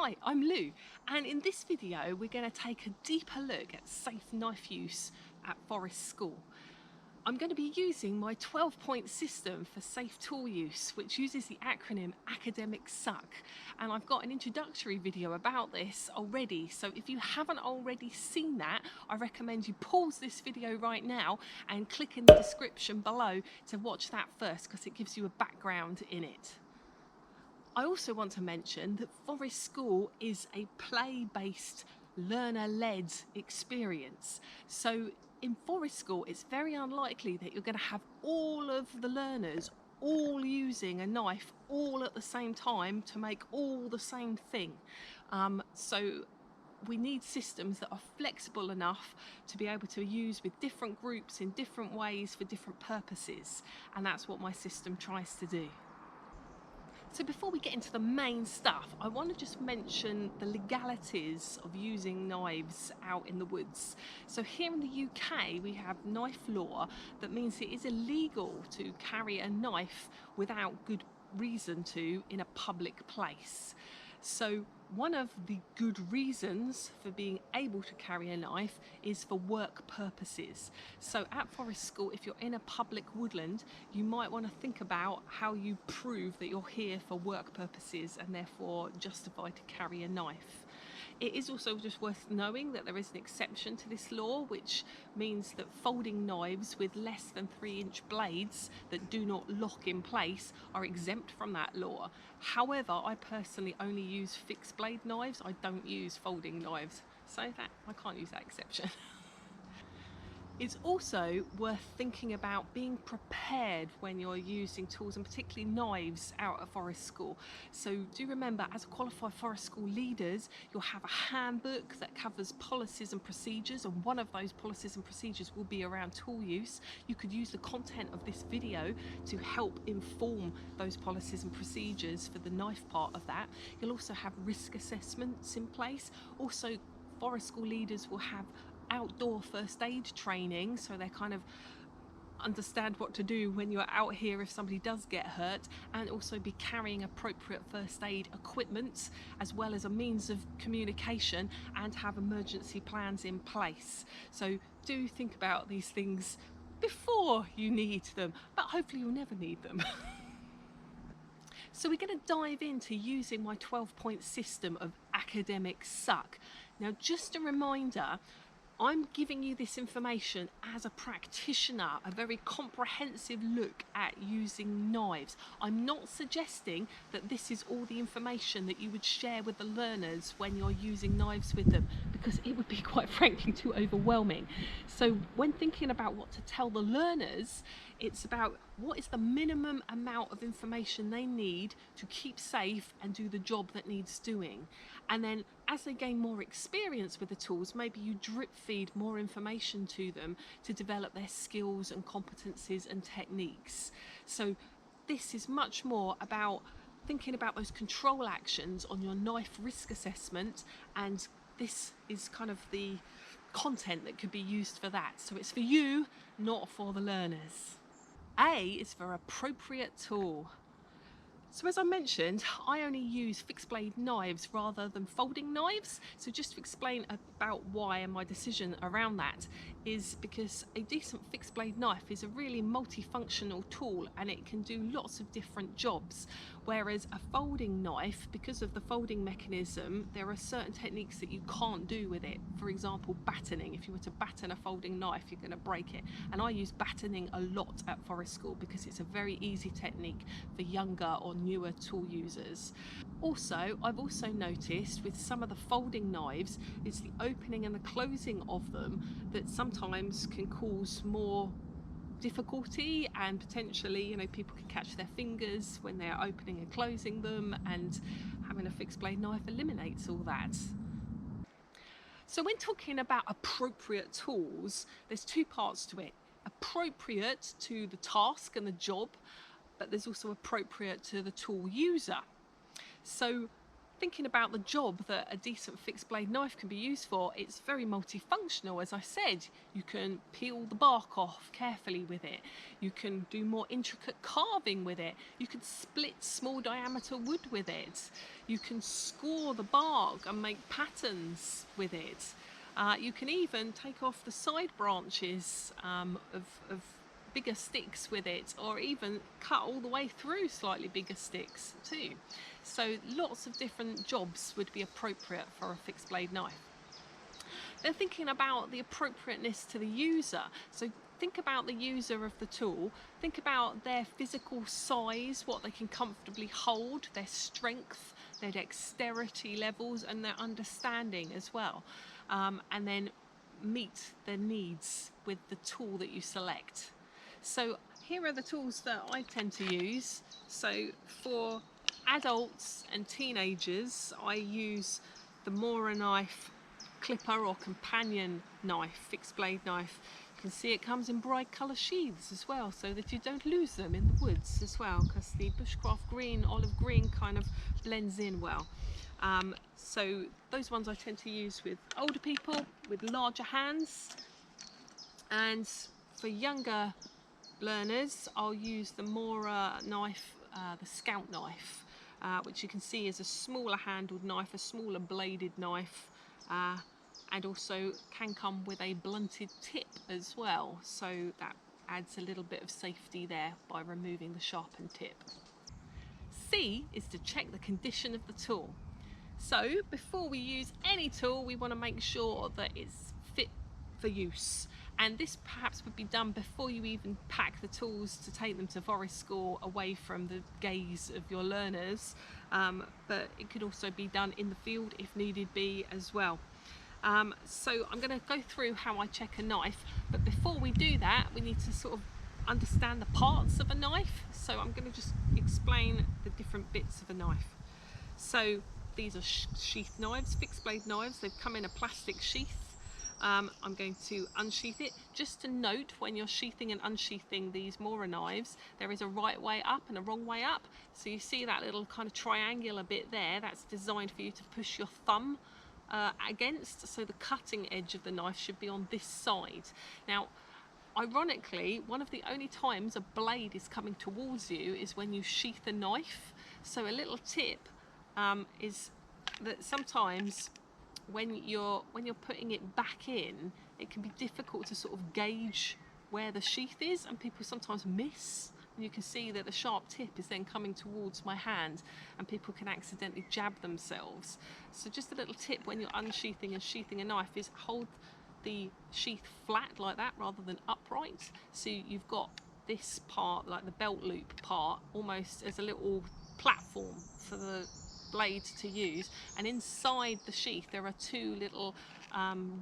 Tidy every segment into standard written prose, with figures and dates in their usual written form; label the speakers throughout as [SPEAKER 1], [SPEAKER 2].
[SPEAKER 1] Hi, I'm Lou, and in this video we're going to take a deeper look at safe knife use at Forest School. I'm going to be using my 12-point system for safe tool use, which uses the acronym Academic Suck, and I've got an introductory video about this already, so if you haven't already seen that, I recommend you pause this video right now and click in the description below to watch that first, because it gives you a background in it. I also want to mention that Forest School is a play-based, learner-led experience. So in Forest School, it's very unlikely that you're going to have all of the learners all using a knife all at the same time to make all the same thing. So we need systems that are flexible enough to be able to use with different groups in different ways for different purposes. And that's what my system tries to do. So before we get into the main stuff, I want to just mention the legalities of using knives out in the woods. So here in the UK, we have knife law that means it is illegal to carry a knife without good reason to in a public place. So one of the good reasons for being able to carry a knife is for work purposes. So at Forest School, if you're in a public woodland, you might want to think about how you prove that you're here for work purposes and therefore justified to carry a knife. It is also just worth knowing that there is an exception to this law, which means that folding knives with less than 3-inch blades that do not lock in place are exempt from that law. However, I personally only use fixed blade knives. I don't use folding knives, so that I can't use that exception. It's also worth thinking about being prepared when you're using tools, and particularly knives, out at Forest School. So do remember, as qualified Forest School leaders, you'll have a handbook that covers policies and procedures, and one of those policies and procedures will be around tool use. You could use the content of this video to help inform those policies and procedures for the knife part of that. You'll also have risk assessments in place. Also, Forest School leaders will have outdoor first aid training, so they kind of understand what to do when you're out here if somebody does get hurt, and also be carrying appropriate first aid equipment as well as a means of communication, and have emergency plans in place. So do think about these things before you need them, but hopefully you'll never need them. So we're going to dive into using my 12-point system of Academic Suck. Now, just a reminder, I'm giving you this information as a practitioner, a very comprehensive look at using knives. I'm not suggesting that this is all the information that you would share with the learners when you're using knives with them, because it would be quite frankly too overwhelming. So when thinking about what to tell the learners, it's about what is the minimum amount of information they need to keep safe and do the job that needs doing. And then as they gain more experience with the tools, maybe you drip feed more information to them to develop their skills and competencies and techniques. So this is much more about thinking about those control actions on your knife risk assessment, and this is kind of the content that could be used for that. So it's for you, not for the learners. A is for appropriate tool. So as I mentioned, I only use fixed blade knives rather than folding knives. So just to explain about why and my decision around that is because a decent fixed blade knife is a really multifunctional tool, and it can do lots of different jobs. Whereas a folding knife, because of the folding mechanism, there are certain techniques that you can't do with it. For example, batoning. If you were to baton a folding knife, you're going to break it. And I use batoning a lot at Forest School because it's a very easy technique for younger or newer tool users. Also, I've also noticed with some of the folding knives, it's the opening and the closing of them that sometimes can cause more difficulty, and potentially, you know, people can catch their fingers when they're opening and closing them, and having a fixed blade knife eliminates all that. So when talking about appropriate tools, there's two parts to it. Appropriate to the task and the job, but there's also appropriate to the tool user. So thinking about the job that a decent fixed blade knife can be used for, it's very multifunctional. As I said, you can peel the bark off carefully with it, you can do more intricate carving with it, you can split small diameter wood with it, you can score the bark and make patterns with it. You can even take off the side branches of bigger sticks with it, or even cut all the way through slightly bigger sticks too. So lots of different jobs would be appropriate for a fixed blade knife. Then thinking about the appropriateness to the user. So think about the user of the tool, think about their physical size, what they can comfortably hold, their strength, their dexterity levels and their understanding as well. And then meet their needs with the tool that you select. So here are the tools that I tend to use. So for adults and teenagers, I use the Mora knife clipper or companion knife, fixed blade knife. You can see it comes in bright colour sheaths as well, so that you don't lose them in the woods as well, because the bushcraft green, olive green kind of blends in well. So those ones I tend to use with older people with larger hands, and for younger learners I'll use the Mora knife, the Scout knife, which you can see is a smaller handled knife, a smaller bladed knife, and also can come with a blunted tip as well, so that adds a little bit of safety there by removing the sharpened tip. C is to check the condition of the tool. So before we use any tool, we want to make sure that it's fit for use, and this perhaps would be done before you even pack the tools to take them to forest school, away from the gaze of your learners, but it could also be done in the field if needed be as well. So I'm going to go through how I check a knife, but before we do that we need to sort of understand the parts of a knife, so I'm going to just explain the different bits of a knife. So these are sheath knives, fixed blade knives. They've come in a plastic sheath. I'm going to unsheath it. Just to note, when you're sheathing and unsheathing these Mora knives, there is a right way up and a wrong way up. So you see that little kind of triangular bit there, that's designed for you to push your thumb against, so the cutting edge of the knife should be on this side. Now ironically, one of the only times a blade is coming towards you is when you sheath a knife. So a little tip is that sometimes when you're putting it back in, it can be difficult to sort of gauge where the sheath is, and people sometimes miss. And you can see that the sharp tip is then coming towards my hand, and people can accidentally jab themselves. So just a little tip when you're unsheathing and sheathing a knife is hold the sheath flat like that rather than upright, so you've got this part, like the belt loop part, almost as a little platform for the blade to use, and inside the sheath there are two little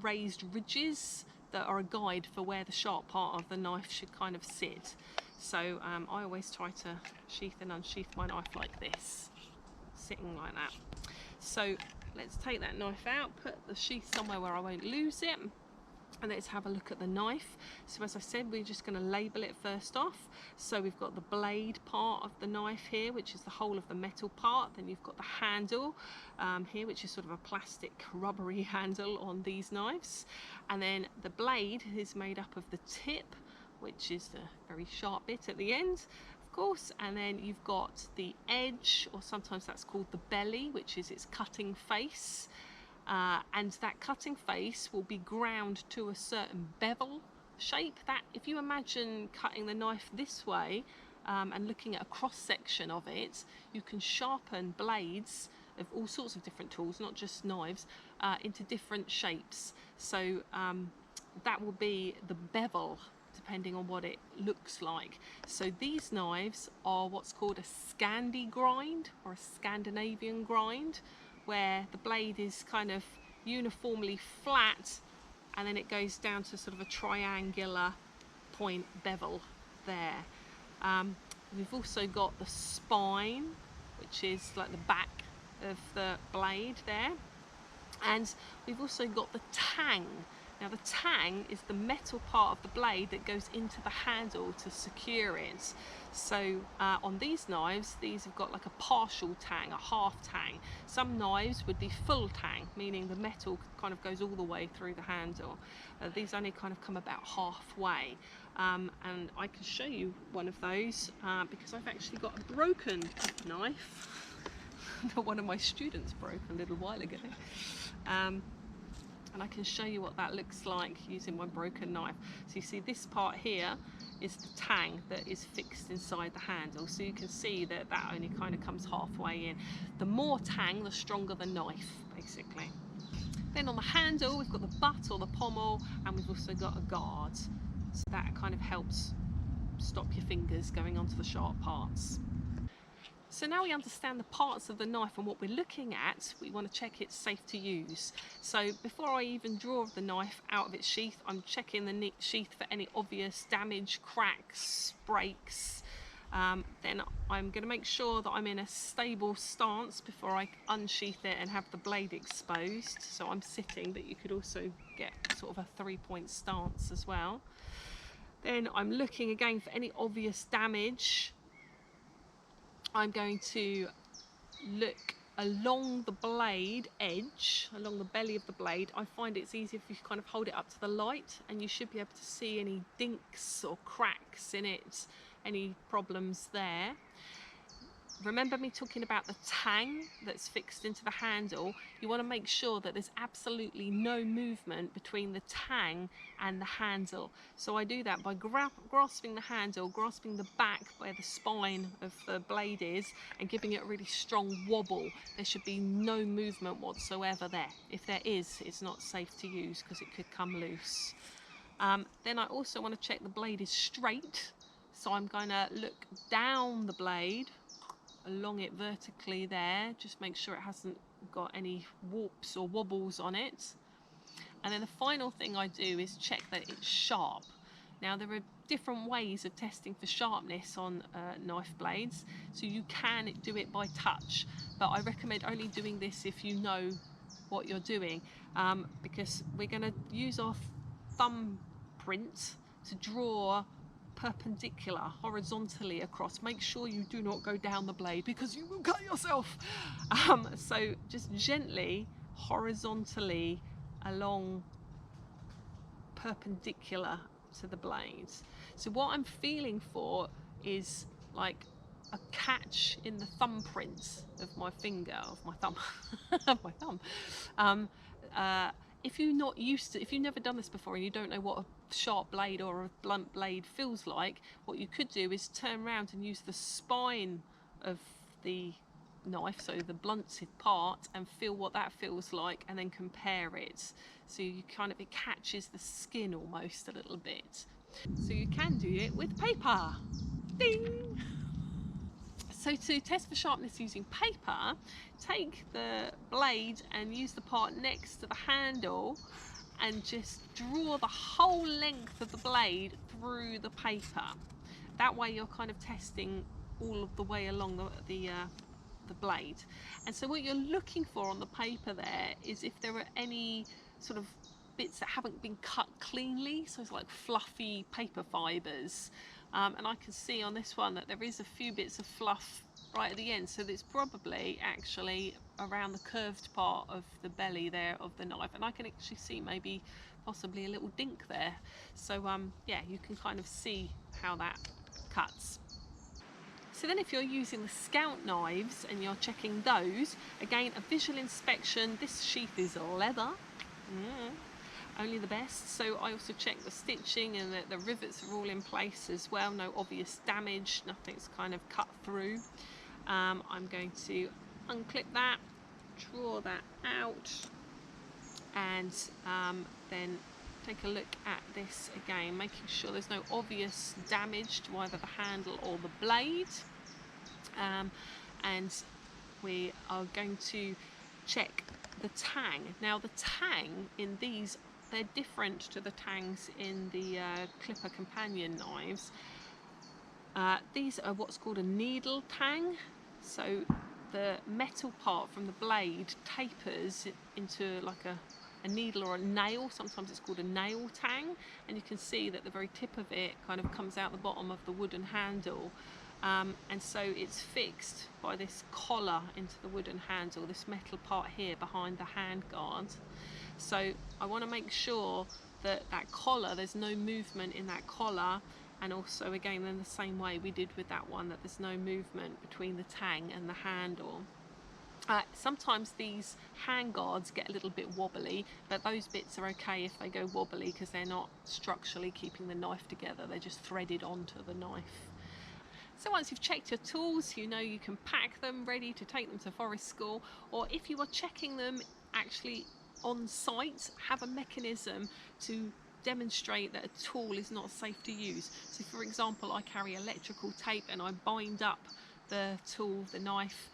[SPEAKER 1] raised ridges that are a guide for where the sharp part of the knife should kind of sit. So I always try to sheath and unsheath my knife like this, sitting like that. So let's take that knife out, put the sheath somewhere where I won't lose it, and let's have a look at the knife. So as I said, we're just going to label it first off. So we've got the blade part of the knife here, which is the whole of the metal part. Then you've got the handle here, which is sort of a plastic rubbery handle on these knives. And then the blade is made up of the tip, which is the very sharp bit at the end, of course. And then you've got the edge, or sometimes that's called the belly, which is its cutting face. And that cutting face will be ground to a certain bevel shape. That, if you imagine cutting the knife this way and looking at a cross section of it, you can sharpen blades of all sorts of different tools, not just knives, into different shapes. So that will be the bevel, depending on what it looks like. So these knives are what's called a Scandi grind, or a Scandinavian grind, where the blade is kind of uniformly flat and then it goes down to sort of a triangular point bevel there. We've also got the spine, which is like the back of the blade there, and we've also got the tang. Now the tang is the metal part of the blade that goes into the handle to secure it. So on these knives, these have got like a partial tang, a half tang. Some knives would be full tang, meaning the metal kind of goes all the way through the handle. These only kind of come about halfway. And I can show you one of those because I've actually got a broken knife that one of my students broke a little while ago. And I can show you what that looks like using my broken knife. So you see this part here is the tang that is fixed inside the handle. So you can see that that only kind of comes halfway in. The more tang, the stronger the knife, basically. Then on the handle, we've got the butt or the pommel, and we've also got a guard. So that kind of helps stop your fingers going onto the sharp parts. So now we understand the parts of the knife and what we're looking at, we want to check it's safe to use. So before I even draw the knife out of its sheath, I'm checking the sheath for any obvious damage, cracks, breaks. Then I'm going to make sure that I'm in a stable stance before I unsheath it and have the blade exposed. So I'm sitting, but you could also get sort of a 3-point stance as well. Then I'm looking again for any obvious damage. I'm going to look along the blade edge, along the belly of the blade. I find it's easier if you kind of hold it up to the light, and you should be able to see any dinks or cracks in it, any problems there. Remember me talking about the tang that's fixed into the handle? You want to make sure that there's absolutely no movement between the tang and the handle. So I do that by grasping the handle, grasping the back where the spine of the blade is, and giving it a really strong wobble. There should be no movement whatsoever there. If there is, it's not safe to use because it could come loose. Then I also want to check the blade is straight. So I'm going to look down the blade, along it vertically there, just make sure it hasn't got any warps or wobbles on it. And then the final thing I do is check that it's sharp. Now there are different ways of testing for sharpness on knife blades, so you can do it by touch, but I recommend only doing this if you know what you're doing, because we're going to use our thumb print to draw perpendicular, horizontally across. Make sure you do not go down the blade because you will cut yourself. So just gently, horizontally along, perpendicular to the blades. So what I'm feeling for is like a catch in the thumbprint of my finger, of my thumb, of my thumb. If you're not used to, if you've never done this before and you don't know what a sharp blade or a blunt blade feels like, what you could do is turn around and use the spine of the knife, so the blunted part, and feel what that feels like, and then compare it. So you kind of, it catches the skin almost a little bit. So you can do it with paper. Ding! So to test for sharpness using paper, take the blade and use the part next to the handle and just draw the whole length of the blade through the paper. That way you're kind of testing all of the way along the blade. And so what you're looking for on the paper there is if there are any sort of bits that haven't been cut cleanly, so it's like fluffy paper fibres. And I can see on this one that there is a few bits of fluff right at the end, so it's probably actually around the curved part of the belly there of the knife, and I can actually see maybe possibly a little dink there. So yeah, you can kind of see how that cuts. So then if you're using the scout knives and you're checking those, again, a visual inspection. This sheath is leather. Only the best. So I also check the stitching and the rivets are all in place as well, no obvious damage, nothing's kind of cut through. I'm going to unclip that, draw that out, and then take a look at this again, making sure there's no obvious damage to either the handle or the blade. And we are going to check the tang. Now the tang in these, they're different to the tangs in the clipper companion knives. These are what's called a needle tang. So the metal part from the blade tapers into like a a needle or a nail. Sometimes it's called a nail tang, and you can see that the very tip of it kind of comes out the bottom of the wooden handle. And so it's fixed by this collar into the wooden handle, this metal part here behind the hand guard. So I want to make sure that that collar, there's no movement in that collar, and also again in the same way we did with that one, that there's no movement between the tang and the handle. Sometimes these hand guards get a little bit wobbly, but those bits are okay if they go wobbly because they're not structurally keeping the knife together, they're just threaded onto the knife. So once you've checked your tools, you know you can pack them ready to take them to forest school, or if you are checking them actually on site, have a mechanism to demonstrate that a tool is not safe to use. So for example, I carry electrical tape and I bind up the tool, the knife,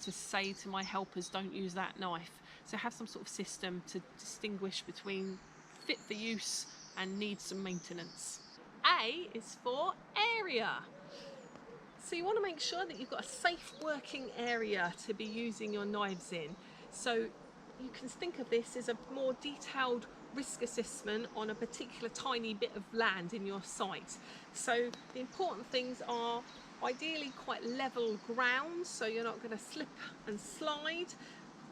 [SPEAKER 1] to say to my helpers, don't use that knife. So have some sort of system to distinguish between fit for use and needs some maintenance. A is for area. So you want to make sure that you've got a safe working area to be using your knives in. So you can think of this as a more detailed risk assessment on a particular tiny bit of land in your site. So the important things are ideally quite level ground, so you're not going to slip and slide.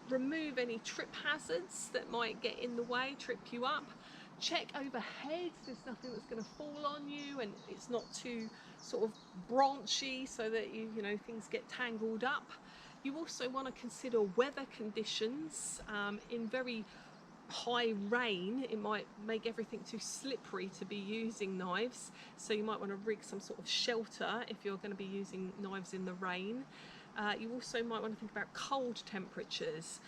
[SPEAKER 1] Remove any trip hazards that might get in the way, trip you up. Check overhead, there's nothing that's going to fall on you, and it's not too sort of branchy so that you know things get tangled up. You also want to consider weather conditions. In very high rain, it might make everything too slippery to be using knives, so you might want to rig some sort of shelter if you're going to be using knives in the rain. You also might want to think about cold temperatures.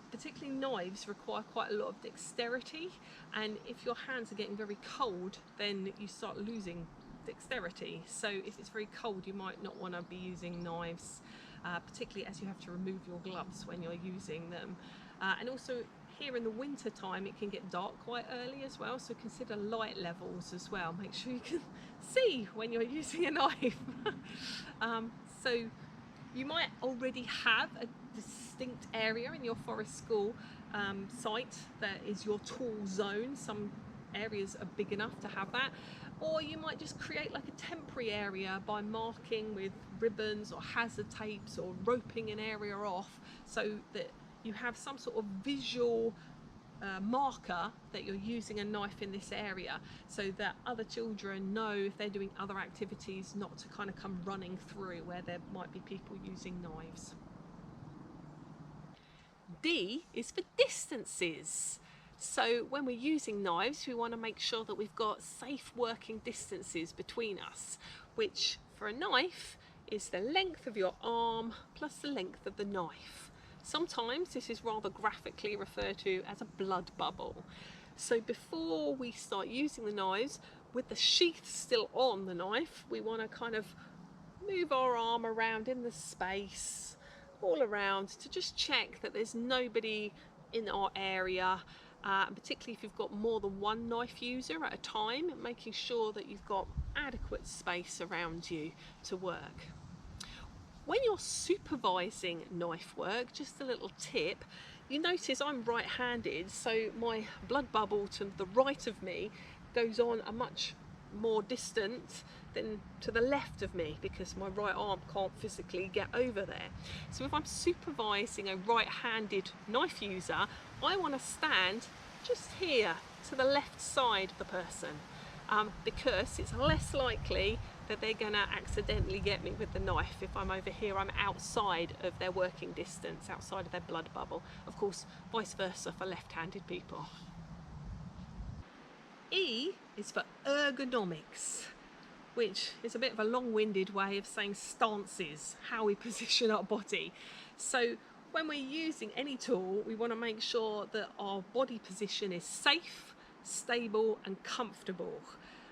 [SPEAKER 1] Particularly knives require quite a lot of dexterity, and if your hands are getting very cold, then you start losing dexterity. So if it's very cold, you might not want to be using knives, particularly as you have to remove your gloves when you're using them. And also here in the winter time, it can get dark quite early as well, so consider light levels as well. Make sure you can see when you're using a knife. So you might already have a distinct area in your forest school site that is your tool zone. Some areas are big enough to have that, or you might just create like a temporary area by marking with ribbons or hazard tapes or roping an area off, so that you have some sort of visual marker that you're using a knife in this area, so that other children know if they're doing other activities not to kind of come running through where there might be people using knives. D is for distances. So when we're using knives, we want to make sure that we've got safe working distances between us, which for a knife is the length of your arm plus the length of the knife. Sometimes this is rather graphically referred to as a blood bubble. So before we start using the knives, with the sheath still on the knife, we want to kind of move our arm around in the space, all around, to just check that there's nobody in our area, particularly if you've got more than one knife user at a time, making sure that you've got adequate space around you to work. When you're supervising knife work, just a little tip, you notice I'm right-handed, so my blood bubble to the right of me goes on a much more distant than to the left of me, because my right arm can't physically get over there. So if I'm supervising a right-handed knife user, I want to stand just here to the left side of the person, because it's less likely that they're going to accidentally get me with the knife if I'm over here. I'm outside of their working distance, outside of their blood bubble. Of course, vice versa for left-handed people. E is for ergonomics, which is a bit of a long-winded way of saying stances, how we position our body. So when we're using any tool, we want to make sure that our body position is safe, stable and comfortable.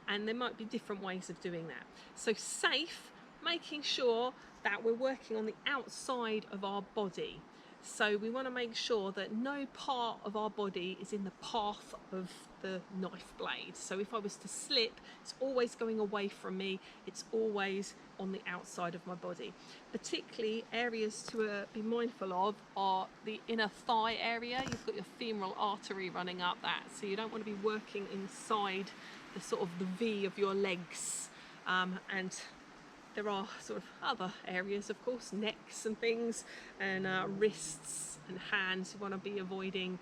[SPEAKER 1] And there might be different ways of doing that. So safe, making sure that we're working on the outside of our body. So we want to make sure that no part of our body is in the path of the knife blade. So if I was to slip, it's always going away from me, it's always on the outside of my body. Particularly areas to be mindful of are the inner thigh area. You've got your femoral artery running up that, so you don't want to be working inside the sort of the V of your legs. And there are sort of other areas, of course, necks and things, and wrists and hands. You want to be avoiding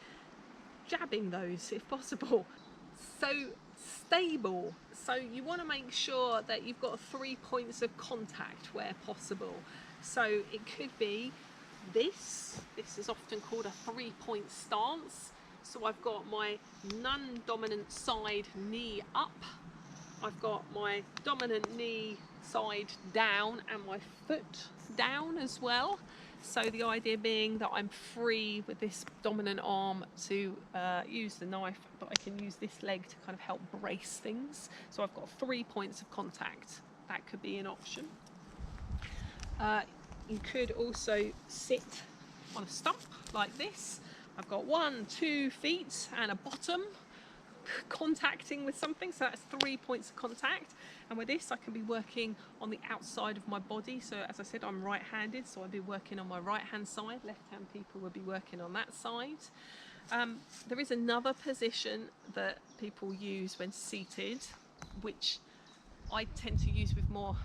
[SPEAKER 1] jabbing those if possible. So stable. So you want to make sure that you've got 3 points of contact where possible. So it could be this. This is often called a 3-point stance. So I've got my non-dominant side knee up. I've got my dominant knee side down and my foot down as well. So the idea being that I'm free with this dominant arm to use the knife, but I can use this leg to kind of help brace things. So I've got 3 points of contact. That could be an option. You could also sit on a stump like this. I've got 1, 2 feet and a bottom contacting with something, so that's 3 points of contact. And with this I can be working on the outside of my body. So as I said, I'm right-handed, so I'd be working on my right hand side. Left-hand people would be working on that side. There is another position that people use when seated, which I tend to use with more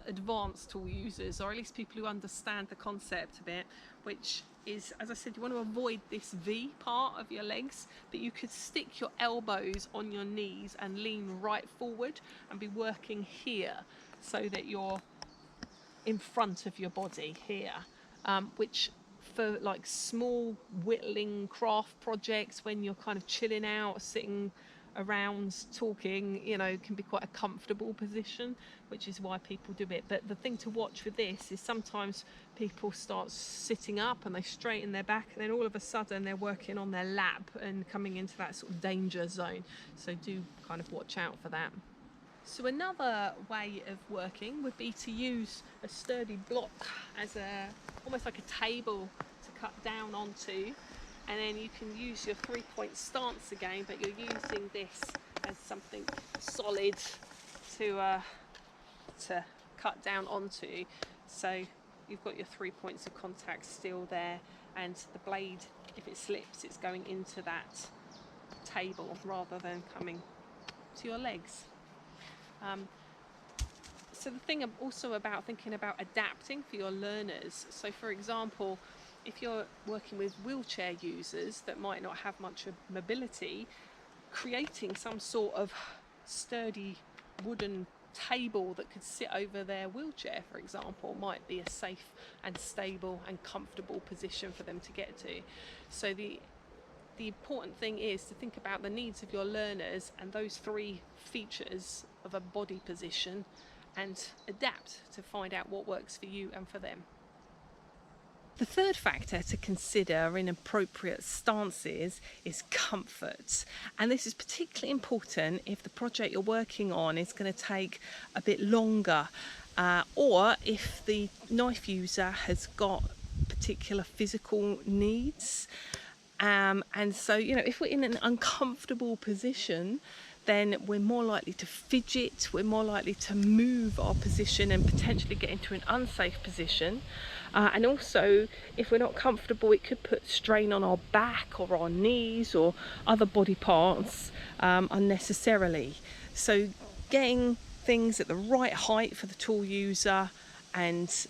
[SPEAKER 1] advanced tool users, or at least people who understand the concept a bit, which is, as I said, you want to avoid this V part of your legs, but you could stick your elbows on your knees and lean right forward and be working here so that you're in front of your body here, which for like small whittling craft projects, when you're kind of chilling out, sitting around talking, you know, can be quite a comfortable position, which is why people do it. But the thing to watch with this is sometimes people start sitting up and they straighten their back, and then all of a sudden they're working on their lap and coming into that sort of danger zone. So do kind of watch out for that. So another way of working would be to use a sturdy block as almost like a table to cut down onto. And then you can use your 3-point stance again, but you're using this as something solid to cut down onto. So you've got your 3 points of contact still there, and the blade, if it slips, it's going into that table rather than coming to your legs. So the thing also about thinking about adapting for your learners. So for example, if you're working with wheelchair users that might not have much mobility, creating some sort of sturdy wooden table that could sit over their wheelchair, for example, might be a safe and stable and comfortable position for them to get to. So the important thing is to think about the needs of your learners and those 3 features of a body position, and adapt to find out what works for you and for them. The third factor to consider in appropriate stances is comfort, and this is particularly important if the project you're working on is going to take a bit longer, or if the knife user has got particular physical needs. And so, you know, if we're in an uncomfortable position, then we're more likely to fidget, we're more likely to move our position and potentially get into an unsafe position. And also, if we're not comfortable, it could put strain on our back or our knees or other body parts unnecessarily. So getting things at the right height for the tool user and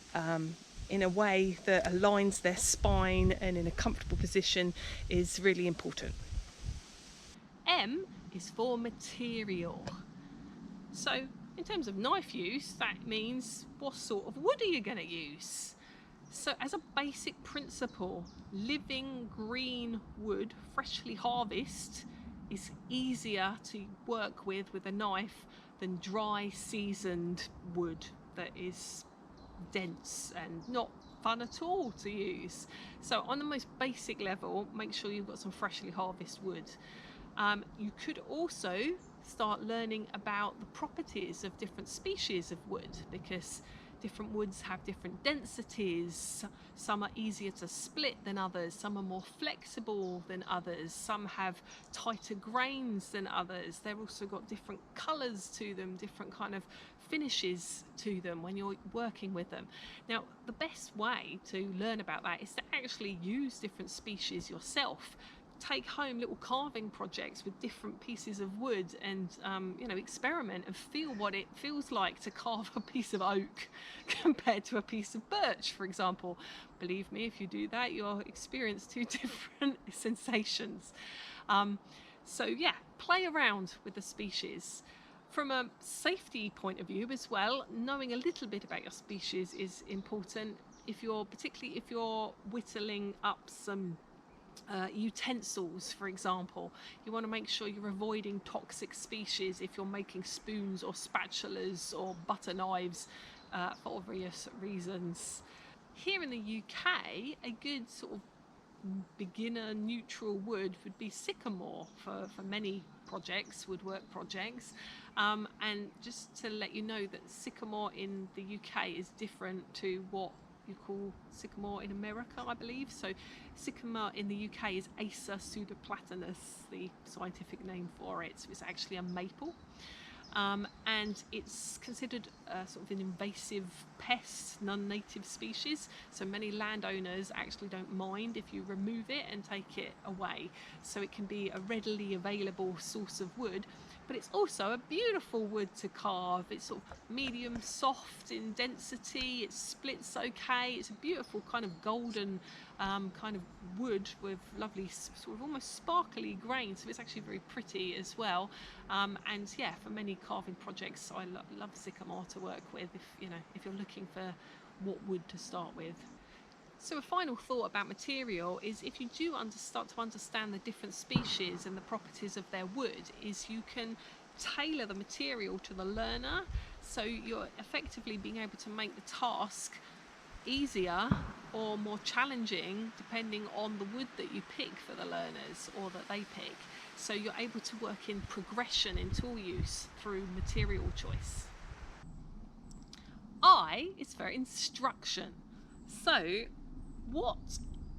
[SPEAKER 1] in a way that aligns their spine and in a comfortable position is really important. M is for material. So in terms of knife use, that means what sort of wood are you going to use? So as a basic principle, living green wood, freshly harvested, is easier to work with a knife than dry seasoned wood that is dense and not fun at all to use. So on the most basic level, make sure you've got some freshly harvested wood. You could also start learning about the properties of different species of wood, because different woods have different densities. Some are easier to split than others, some are more flexible than others, some have tighter grains than others. They've also got different colours to them, different kind of finishes to them when you're working with them. Now, the best way to learn about that is to actually use different species yourself. Take home little carving projects with different pieces of wood and you know, experiment and feel what it feels like to carve a piece of oak compared to a piece of birch, for example. Believe me, if you do that, you'll experience two different sensations. So yeah, play around with the species. From a safety point of view as well, knowing a little bit about your species is important. Particularly if you're whittling up some utensils, for example, you want to make sure you're avoiding toxic species if you're making spoons or spatulas or butter knives for obvious reasons. Here in the UK, a good sort of beginner neutral wood would be sycamore for many projects, woodwork projects. And just to let you know that sycamore in the UK is different to what you call sycamore in America, I believe. So sycamore in the UK is Acer pseudoplatanus, the scientific name for it. So it's actually a maple. And it's considered sort of an invasive pest, non-native species. So many landowners actually don't mind if you remove it and take it away. So it can be a readily available source of wood. But it's also a beautiful wood to carve. It's sort of medium soft in density, it splits okay, it's a beautiful kind of golden kind of wood with lovely sort of almost sparkly grain, so it's actually very pretty as well. And yeah, for many carving projects I love sycamore to work with if you're looking for what wood to start with. So a final thought about material is, if you do start to understand the different species and the properties of their wood, is you can tailor the material to the learner, so you're effectively being able to make the task easier or more challenging depending on the wood that you pick for the learners or that they pick. So you're able to work in progression in tool use through material choice. I is for instruction. So what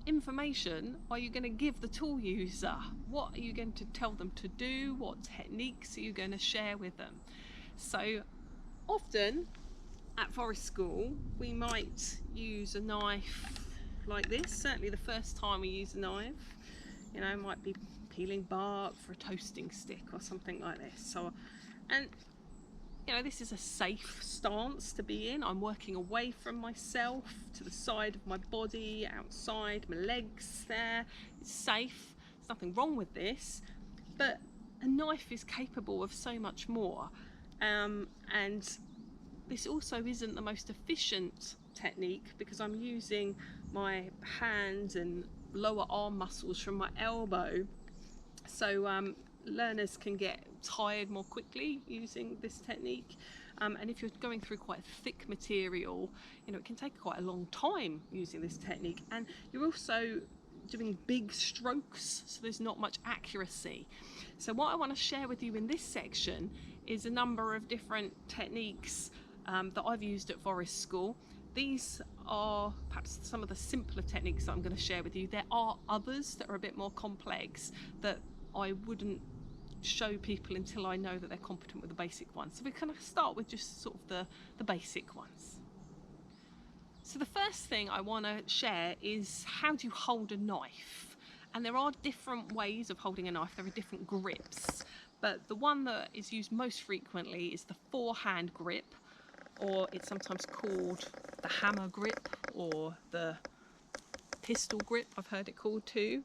[SPEAKER 1] information are you going to give the tool user? What are you going to tell them to do? What techniques are you going to share with them? So often at forest school we might use a knife like this. Certainly the first time we use a knife, might be peeling bark for a toasting stick or something like this. And this is a safe stance to be in. I'm working away from myself, to the side of my body, outside, my legs there. It's safe, there's nothing wrong with this, but a knife is capable of so much more. And this also isn't the most efficient technique because I'm using my hand and lower arm muscles from my elbow. So learners can get tired more quickly using this technique, and if you're going through quite a thick material, it can take quite a long time using this technique, and you're also doing big strokes, so there's not much accuracy. So what I want to share with you in this section is a number of different techniques that I've used at forest school. These are perhaps some of the simpler techniques that I'm going to share with you. There are others that are a bit more complex that I wouldn't show people until I know that they're competent with the basic ones. So we're going to start with just sort of the basic ones. So the first thing I want to share is, how do you hold a knife? And there are different ways of holding a knife. There are different grips, but the one that is used most frequently is the forehand grip, or it's sometimes called the hammer grip or the pistol grip, I've heard it called too.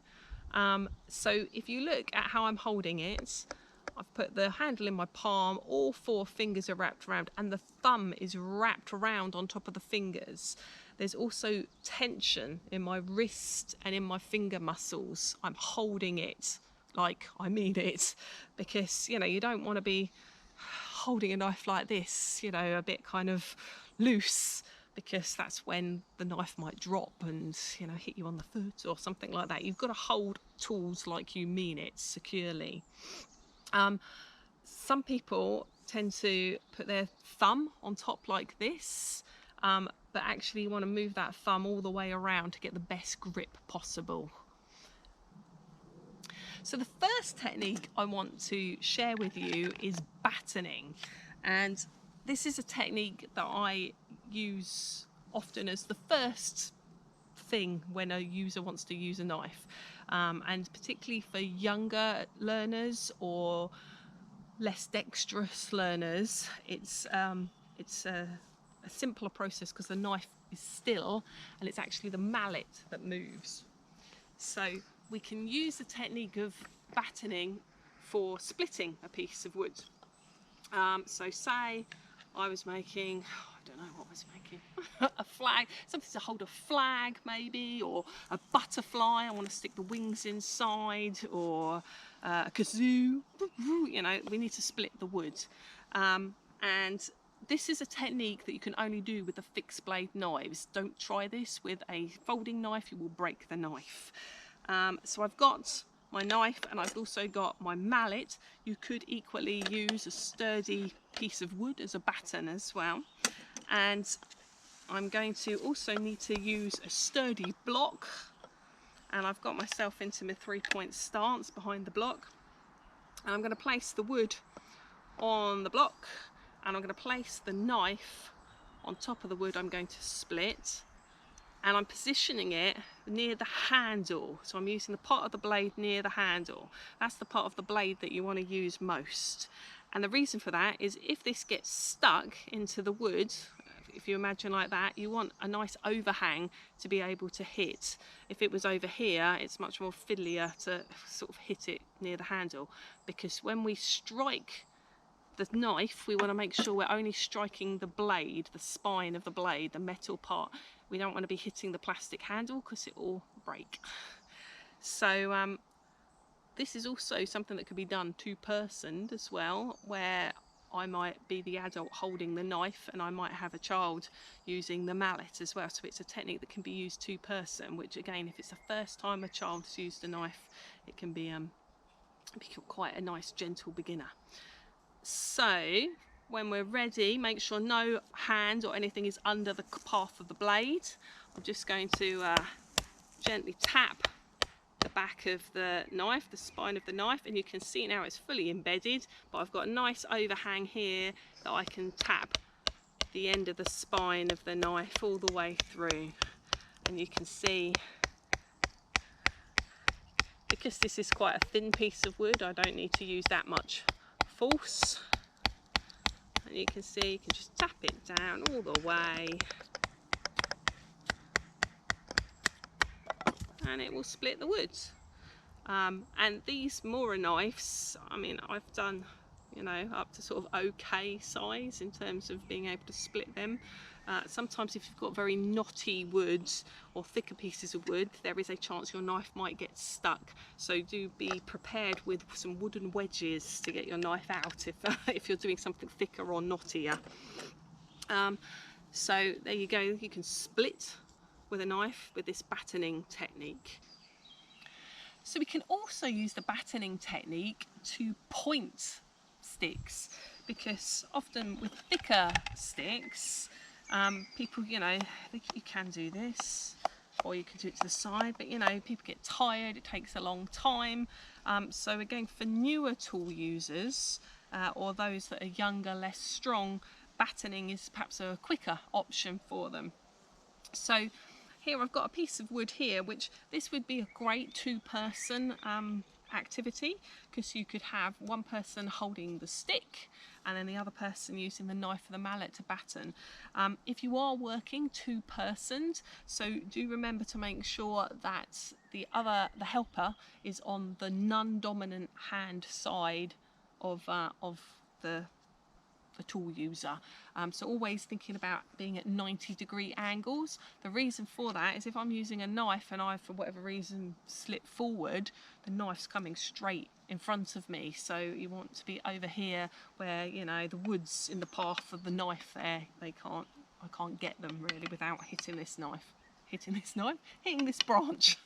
[SPEAKER 1] So if you look at how I'm holding it, I've put the handle in my palm, all 4 fingers are wrapped around, and the thumb is wrapped around on top of the fingers. There's also tension in my wrist and in my finger muscles. I'm holding it like I mean it, because you don't want to be holding a knife like this, a bit kind of loose, because that's when the knife might drop and hit you on the foot or something like that. You've got to hold tools like you mean it, securely. Some people tend to put their thumb on top like this, but actually you want to move that thumb all the way around to get the best grip possible. So the first technique I want to share with you is batoning, and this is a technique that I use often as the first thing when a user wants to use a knife, and particularly for younger learners or less dexterous learners, it's a simpler process because the knife is still and it's actually the mallet that moves. So we can use the technique of batoning for splitting a piece of wood. So say I was making, I don't know what I was making, a flag, something to hold a flag maybe, or a butterfly, I want to stick the wings inside, or a kazoo, you know, we need to split the wood. And this is a technique that you can only do with the fixed blade knives. Don't try this with a folding knife, you will break the knife. So I've got my knife and I've also got my mallet. You could equally use a sturdy piece of wood as a baton as well. And I'm going to also need to use a sturdy block. And I've got myself into my 3-point stance behind the block. And I'm going to place the wood on the block and I'm going to place the knife on top of the wood I'm going to split. And I'm positioning it near the handle, so I'm using the part of the blade near the handle. That's the part of the blade that you want to use most. And the reason for that is if this gets stuck into the wood, if you imagine like that, you want a nice overhang to be able to hit. If it was over here, it's much more fiddlier to sort of hit it near the handle, because when we strike the knife, we want to make sure we're only striking the blade, the spine of the blade, the metal part. We don't want to be hitting the plastic handle because it will break. So this is also something that could be done two-personed as well, where I might be the adult holding the knife and I might have a child using the mallet as well. So it's a technique that can be used two-person, which again, if it's the first time a child's used a knife, it can be quite a nice gentle beginner. So when we're ready, make sure no hand or anything is under the path of the blade. I'm just going to gently tap the back of the knife, the spine of the knife, and you can see now it's fully embedded, but I've got a nice overhang here that I can tap the end of the spine of the knife all the way through. And you can see, because this is quite a thin piece of wood, I don't need to use that much force. And you can see, you can just tap it down all the way and it will split the wood. And these Mora knives, I mean, I've done, you know, up to sort of okay size in terms of being able to split them. Sometimes if you've got very knotty wood or thicker pieces of wood, there is a chance your knife might get stuck. So do be prepared with some wooden wedges to get your knife out if you're doing something thicker or knottier. So there you go, you can split with a knife with this batoning technique. So we can also use the batoning technique to point sticks, because often with thicker sticks, people, you know, you can do this or you can do it to the side, but you know, people get tired, it takes a long time. So again, for newer tool users or those that are younger, less strong, batoning is perhaps a quicker option for them. So here I've got a piece of wood here, which this would be a great two-person activity, because you could have one person holding the stick and then the other person using the knife or the mallet to baton. If you are working two-personed, so do remember to make sure that the helper is on the non-dominant hand side of the tool user. So always thinking about being at 90-degree angles. The reason for that is if I'm using a knife and I, for whatever reason, slip forward, the knife's coming straight in front of me. So you want to be over here where, you know, the wood's in the path of the knife there. I can't get them really without hitting this branch.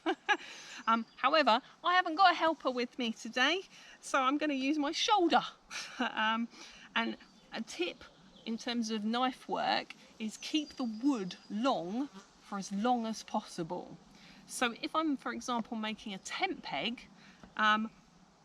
[SPEAKER 1] However, I haven't got a helper with me today, so I'm going to use my shoulder. And a tip in terms of knife work is keep the wood long for as long as possible. So if I'm, for example, making a tent peg,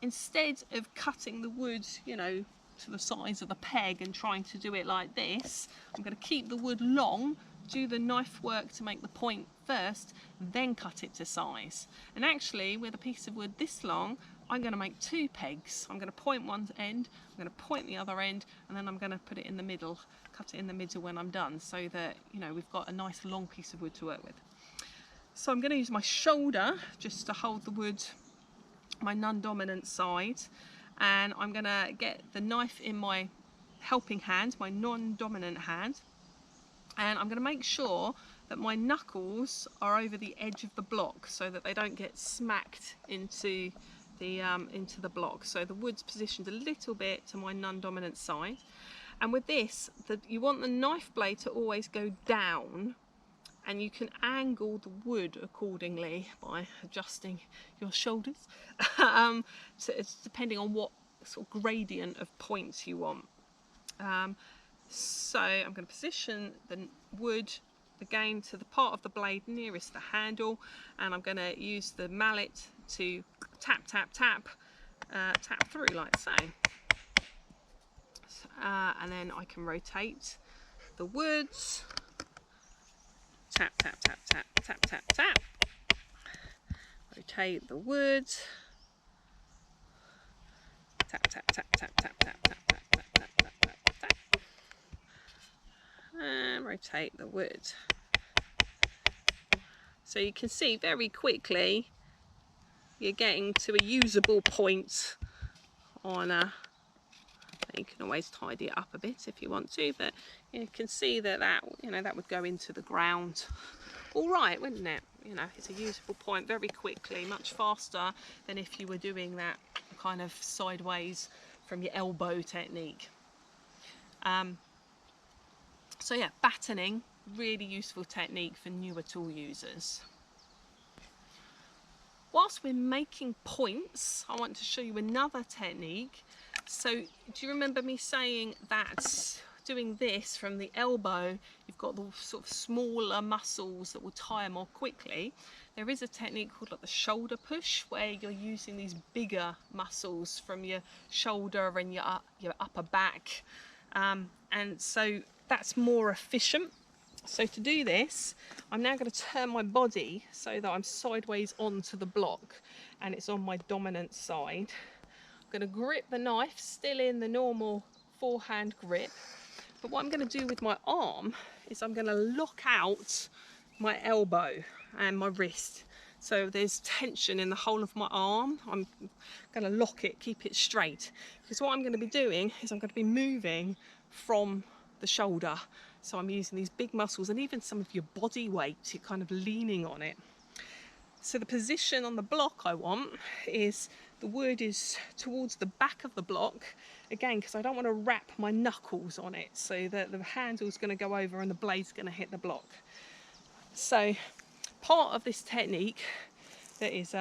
[SPEAKER 1] instead of cutting the wood, you know, to the size of the peg and trying to do it like this, I'm going to keep the wood long, do the knife work to make the point first, then cut it to size. And actually, with a piece of wood this long, I'm going to make two pegs. I'm going to point one end, I'm going to point the other end, and then I'm going to put it in the middle, cut it in the middle when I'm done, so that, you know, we've got a nice long piece of wood to work with. So I'm going to use my shoulder just to hold the wood, my non-dominant side, and I'm going to get the knife in my helping hand, my non-dominant hand, and I'm going to make sure that my knuckles are over the edge of the block so that they don't get smacked into the block. So the wood's positioned a little bit to my non-dominant side, and with this, you want the knife blade to always go down, and you can angle the wood accordingly by adjusting your shoulders. So it's depending on what sort of gradient of points you want. So I'm going to position the wood again to the part of the blade nearest the handle, and I'm going to use the mallet to tap, tap, tap, tap through like so. And then I can rotate the woods. Tap, tap, tap, tap, tap, tap, tap. Rotate the wood. Tap, tap, tap, tap, tap, tap, tap, tap, tap, tap, tap, tap, tap. And rotate the wood. So you can see very quickly you're getting to a usable point on a. You can always tidy it up a bit if you want to, but you can see that that would go into the ground all right, wouldn't it? You know, it's a usable point very quickly, much faster than if you were doing that kind of sideways from your elbow technique. So yeah, batoning, really useful technique for newer tool users. Whilst we're making points, I want to show you another technique. So do you remember me saying that doing this from the elbow, you've got the sort of smaller muscles that will tire more quickly? There is a technique called like the shoulder push, where you're using these bigger muscles from your shoulder and your upper back. And so that's more efficient. So to do this, I'm now going to turn my body so that I'm sideways onto the block and it's on my dominant side. I'm going to grip the knife still in the normal forehand grip, but what I'm going to do with my arm is I'm going to lock out my elbow and my wrist. So there's tension in the whole of my arm. I'm going to lock it, keep it straight, because what I'm going to be doing is I'm going to be moving from the shoulder. So I'm using these big muscles and even some of your body weight, you're kind of leaning on it. So the position on the block I want is the wood is towards the back of the block, again, because I don't want to wrap my knuckles on it so that the handle's going to go over and the blade's going to hit the block. So part of this technique that is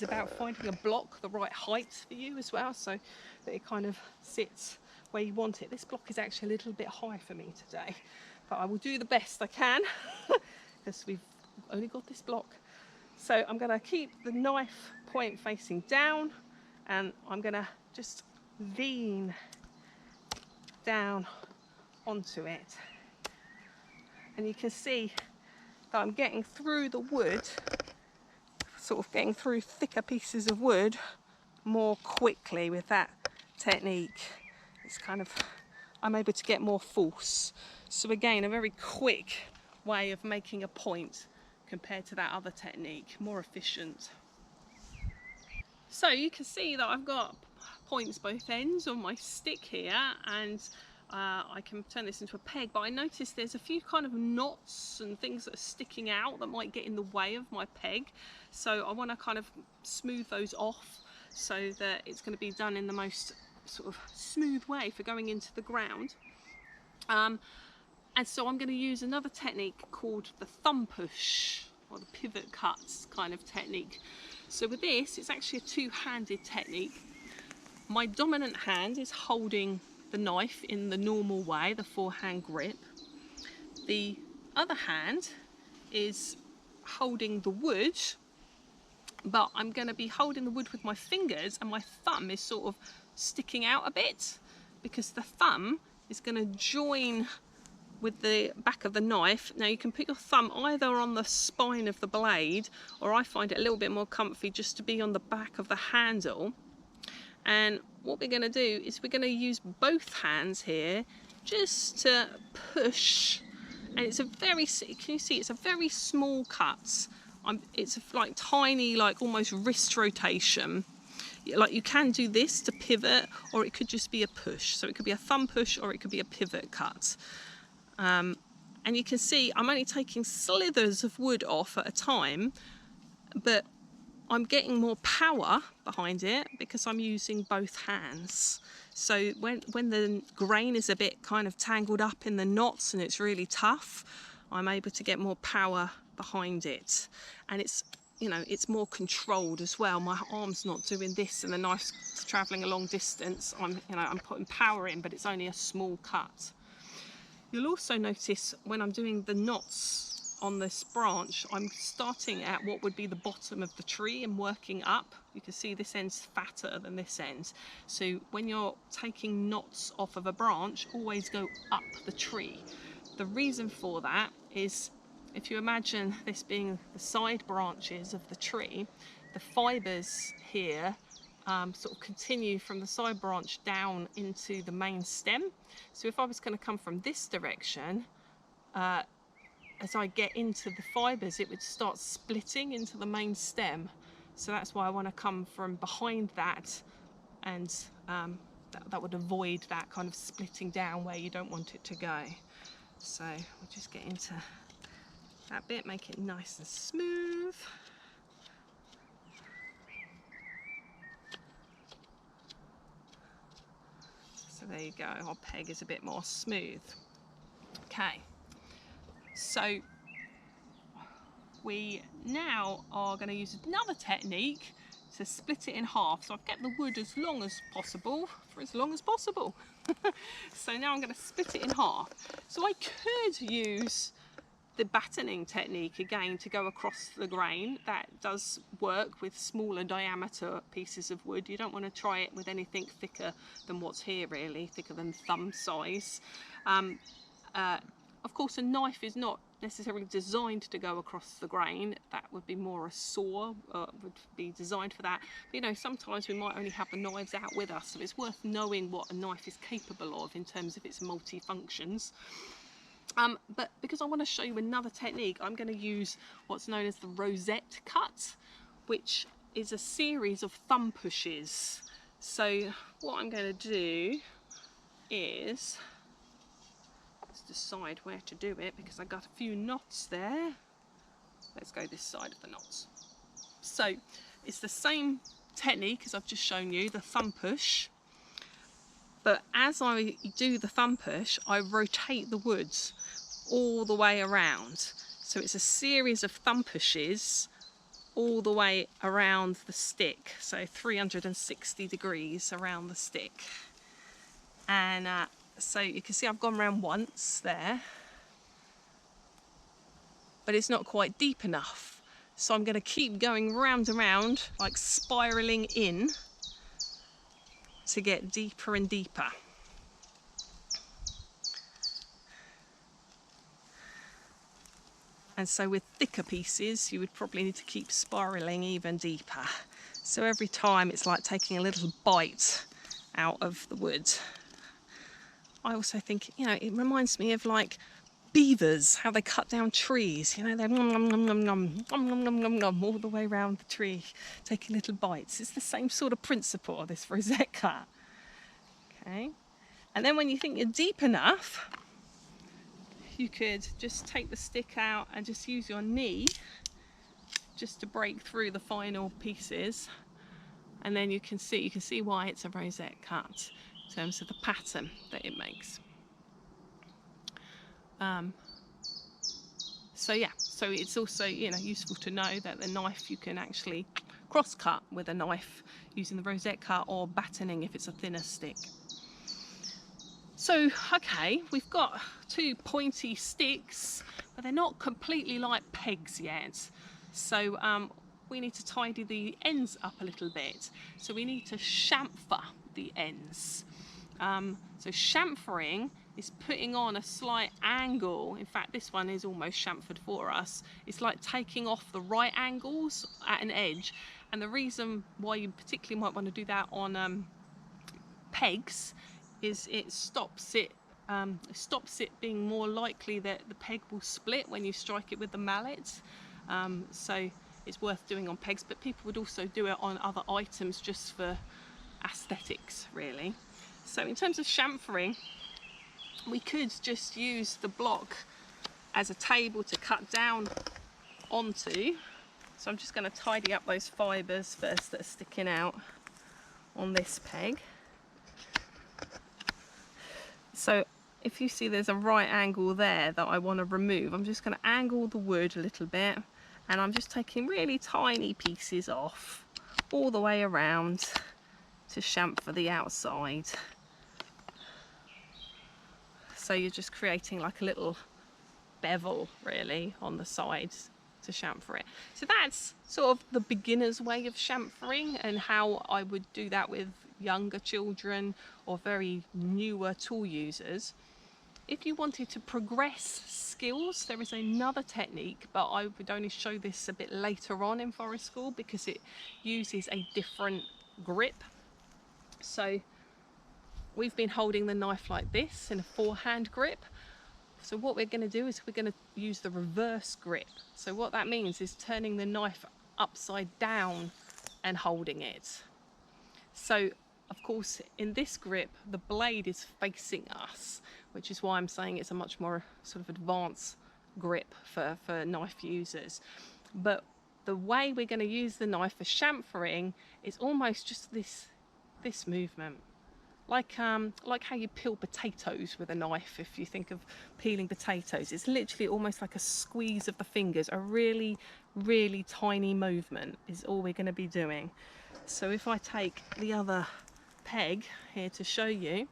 [SPEAKER 1] about finding a block the right height for you as well, so that it kind of sits where you want it. This block is actually a little bit high for me today, but I will do the best I can because we've only got this block. So I'm going to keep the knife point facing down, and I'm going to just lean down onto it, and you can see that I'm getting through the wood, sort of getting through thicker pieces of wood more quickly with that technique. It's kind of, I'm able to get more force. So again, a very quick way of making a point compared to that other technique, more efficient. So you can see that I've got points both ends on my stick here, and I can turn this into a peg, but I noticed there's a few kind of knots and things that are sticking out that might get in the way of my peg. So I want to kind of smooth those off so that it's going to be done in the most sort of smooth way for going into the ground. And so I'm going to use another technique called the thumb push, or the pivot cuts kind of technique. So with this, it's actually a two-handed technique. My dominant hand is holding the knife in the normal way, the forehand grip, The other hand is holding the wood, but I'm going to be holding the wood with my fingers, and my thumb is sort of sticking out a bit because the thumb is going to join with the back of the knife. Now you can put your thumb either on the spine of the blade, or I find it a little bit more comfy just to be on the back of the handle. And what we're going to do is we're going to use both hands here just to push. And it's a very, can you see, it's a very small cut. It's like tiny, like almost wrist rotation. Like you can do this to pivot, or it could just be a push. So it could be a thumb push, or it could be a pivot cut. And you can see I'm only taking slithers of wood off at a time, but I'm getting more power behind it because I'm using both hands. So when the grain is a bit kind of tangled up in the knots and it's really tough, I'm able to get more power behind it. And it's, you know, it's more controlled as well. My arm's not doing this and the knife's traveling a long distance. I'm putting power in, but it's only a small cut. You'll also notice when I'm doing the knots on this branch, I'm starting at what would be the bottom of the tree and working up. You can see this end's fatter than this end. So when you're taking knots off of a branch, always go up the tree. The reason for that is, if you imagine this being the side branches of the tree, the fibres here sort of continue from the side branch down into the main stem. So if I was going to come from this direction, as I get into the fibres, it would start splitting into the main stem. So that's why I want to come from behind that, and that would avoid that kind of splitting down where you don't want it to go. So we'll just get into that bit, make it nice and smooth. So there you go, our peg is a bit more smooth. Okay, so we now are going to use another technique to split it in half. So I've kept the wood as long as possible, for as long as possible. So now I'm going to split it in half. So I could use the batoning technique again to go across the grain. That does work with smaller diameter pieces of wood. You don't want to try it with anything thicker than what's here, really, thicker than thumb size. Of course, a knife is not necessarily designed to go across the grain. That would be more a saw, would be designed for that. But, you know, sometimes we might only have the knives out with us, so it's worth knowing what a knife is capable of in terms of its multi-functions. But because I want to show you another technique, I'm going to use what's known as the Rosette Cut, which is a series of thumb pushes. So what I'm going to do is, let's decide where to do it, because I got a few knots there. Let's go this side of the knots. So it's the same technique as I've just shown you, the thumb push. But as I do the thumb push, I rotate the wood all the way around. So it's a series of thumb pushes all the way around the stick. So 360 degrees around the stick. And so you can see I've gone around once there, but it's not quite deep enough. So I'm going to keep going round and round, like spiraling in, to get deeper and deeper. And so with thicker pieces, you would probably need to keep spiraling even deeper. So every time it's like taking a little bite out of the wood. I also think, you know, it reminds me of like beavers, how they cut down trees. You know, they're nom nom nom nom nom nom nom nom nom all the way around the tree, taking little bites. It's the same sort of principle, this Rosette Cut. Okay, and then when you think you're deep enough, you could just take the stick out and just use your knee just to break through the final pieces, and then you can see why it's a Rosette Cut in terms of the pattern that it makes. So yeah, so it's also, you know, useful to know that the knife, you can actually cross cut with a knife using the Rosette Cut, or batoning if it's a thinner stick. So, okay, we've got two pointy sticks, but they're not completely like pegs yet. So we need to tidy the ends up a little bit. So we need to chamfer the ends. So chamfering is putting on a slight angle. In fact, this one is almost chamfered for us. It's like taking off the right angles at an edge. And the reason why you particularly might want to do that on pegs is it stops it being more likely that the peg will split when you strike it with the mallet. So it's worth doing on pegs, but people would also do it on other items just for aesthetics, really. So in terms of chamfering, we could just use the block as a table to cut down onto. So I'm just going to tidy up those fibres first that are sticking out on this peg. So if you see there's a right angle there that I want to remove, I'm just going to angle the wood a little bit, and I'm just taking really tiny pieces off all the way around to chamfer the outside. So you're just creating like a little bevel really on the sides to chamfer it. So that's sort of the beginner's way of chamfering, and how I would do that with younger children or very newer tool users. If you wanted to progress skills, there is another technique, but I would only show this a bit later on in forest school because it uses a different grip. So we've been holding the knife like this in a forehand grip. So what we're going to do is we're going to use the reverse grip. So what that means is turning the knife upside down and holding it. So of course in this grip the blade is facing us, which is why I'm saying it's a much more sort of advanced grip for knife users. But the way we're going to use the knife for chamfering is almost just this movement. Like how you peel potatoes with a knife. If you think of peeling potatoes, it's literally almost like a squeeze of the fingers. A really, really tiny movement is all we're going to be doing. So if I take the other peg here to show you,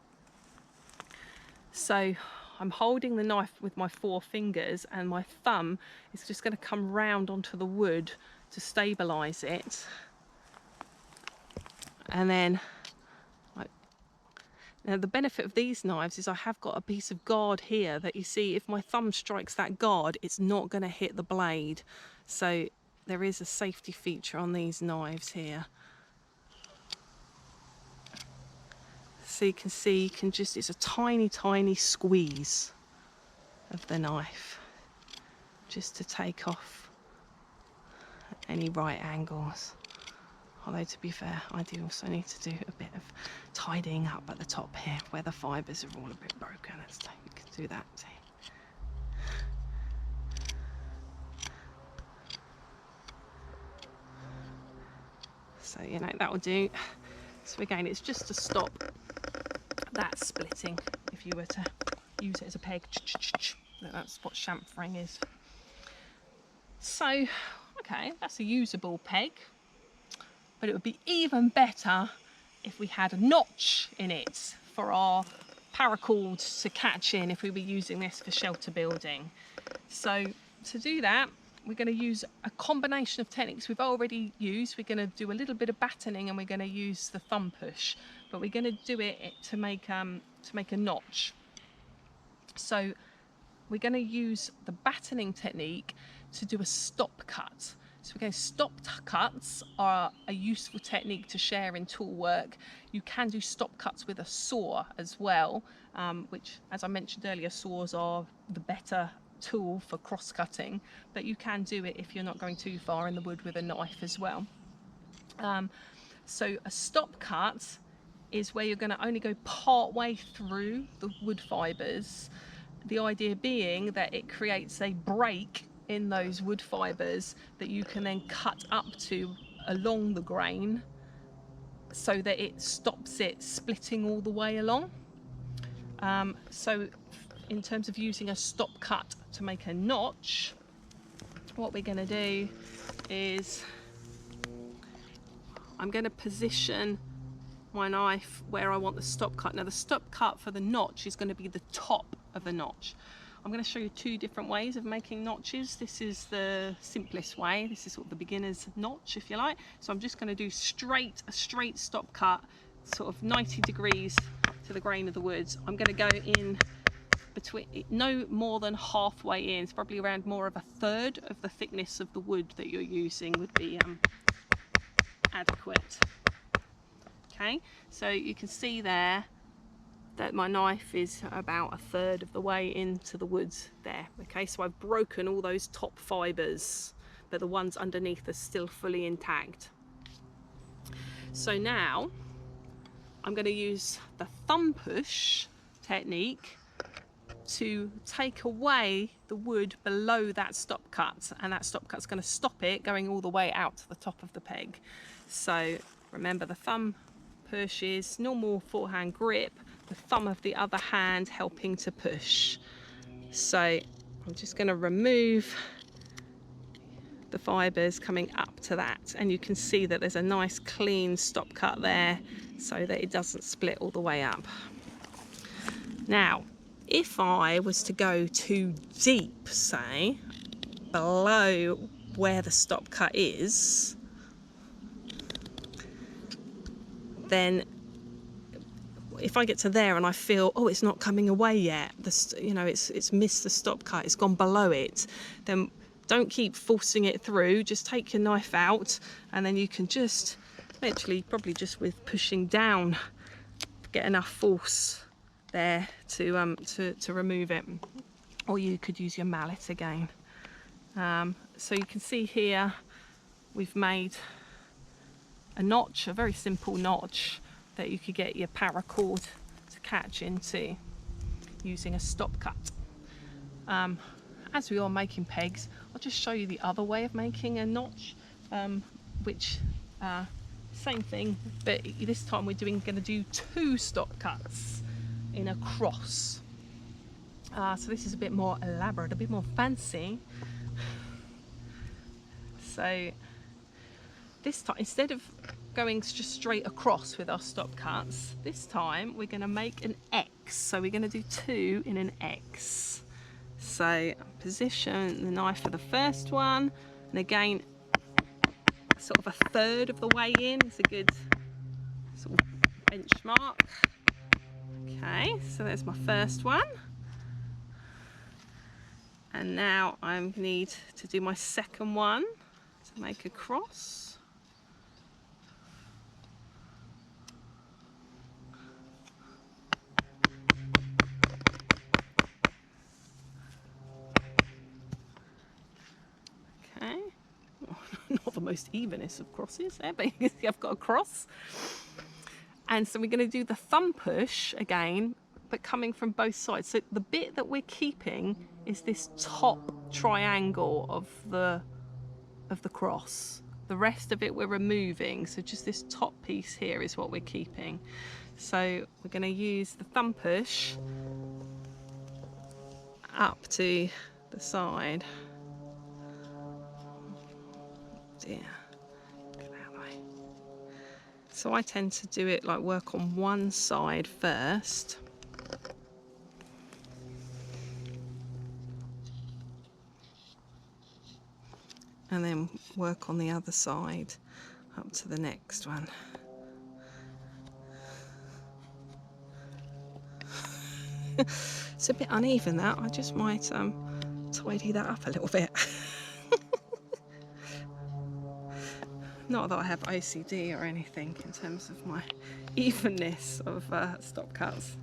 [SPEAKER 1] so I'm holding the knife with my 4 fingers, and my thumb is just going to come round onto the wood to stabilize it, and then now the benefit of these knives is I have got a piece of guard here that you see if my thumb strikes that guard, it's not going to hit the blade. So there is a safety feature on these knives here. So you can see, it's a tiny, tiny squeeze of the knife just to take off any right angles. Although to be fair, I do also need to do a bit of tidying up at the top here where the fibres are all a bit broken. So we can do that too. So, you know, that will do. So again, it's just to stop that splitting if you were to use it as a peg. That's what chamfering is. So, okay, that's a usable peg. But it would be even better if we had a notch in it for our paracord to catch in if we were using this for shelter building. So to do that, we're going to use a combination of techniques we've already used. We're going to do a little bit of batoning, and we're going to use the thumb push, but we're going to do it to make a notch. So we're going to use the batoning technique to do a stop cut. So again, stop cuts are a useful technique to share in tool work. You can do stop cuts with a saw as well, which, as I mentioned earlier, saws are the better tool for cross-cutting, but you can do it if you're not going too far in the wood with a knife as well. So a stop cut is where you're going to only go part way through the wood fibres. The idea being that it creates a break in those wood fibres that you can then cut up to along the grain so that it stops it splitting all the way along. So in terms of using a stop cut to make a notch, what we're going to do is I'm going to position my knife where I want the stop cut. Now the stop cut for the notch is going to be the top of the notch. I'm going to show you two different ways of making notches. This is the simplest way. This is sort of the beginner's notch, if you like. So I'm just going to do a straight stop cut, sort of 90 degrees to the grain of the wood. I'm going to go in between, no more than halfway in. It's probably around more of a third of the thickness of the wood that you're using would be adequate. Okay, so you can see there that my knife is about a third of the way into the woods there. Okay, so I've broken all those top fibers, but the ones underneath are still fully intact. So now I'm going to use the thumb push technique to take away the wood below that stop cut, and that stop cut's going to stop it going all the way out to the top of the peg. So remember, the thumb push is normal forehand grip, the thumb of the other hand helping to push. So I'm just going to remove the fibers coming up to that, and you can see that there's a nice clean stop cut there so that it doesn't split all the way up. Now if I was to go too deep, say below where the stop cut is, then if I get to there and I feel, oh, it's not coming away yet, you know, it's missed the stop cut, it's gone below it, then don't keep forcing it through. Just take your knife out, and then you can just literally, probably just with pushing down, get enough force there to remove it. Or you could use your mallet again. So you can see here we've made a notch, a very simple notch that you could get your paracord to catch into using a stop cut. As we are making pegs, I'll just show you the other way of making a notch, which same thing, but this time we're going to do two stop cuts in a cross. So this is a bit more elaborate, a bit more fancy. So this time, instead of going just straight across with our stop cuts, this time we're going to make an X. So we're going to do two in an X. So position the knife for the first one, and again sort of a third of the way in is a good sort of benchmark. Okay, so there's my first one, and now I need to do my second one to make a cross. Okay, not the most evenest of crosses there, but you can see I've got a cross. And so we're going to do the thumb push again, but coming from both sides. So the bit that we're keeping is this top triangle of the cross. The rest of it we're removing. So just this top piece here is what we're keeping. So we're going to use the thumb push up to the side. Dear. So I tend to do it like work on one side first. And then work on the other side up to the next one. It's a bit uneven, that. I just might tidy that up a little bit. Not that I have OCD or anything in terms of my evenness of stop cuts.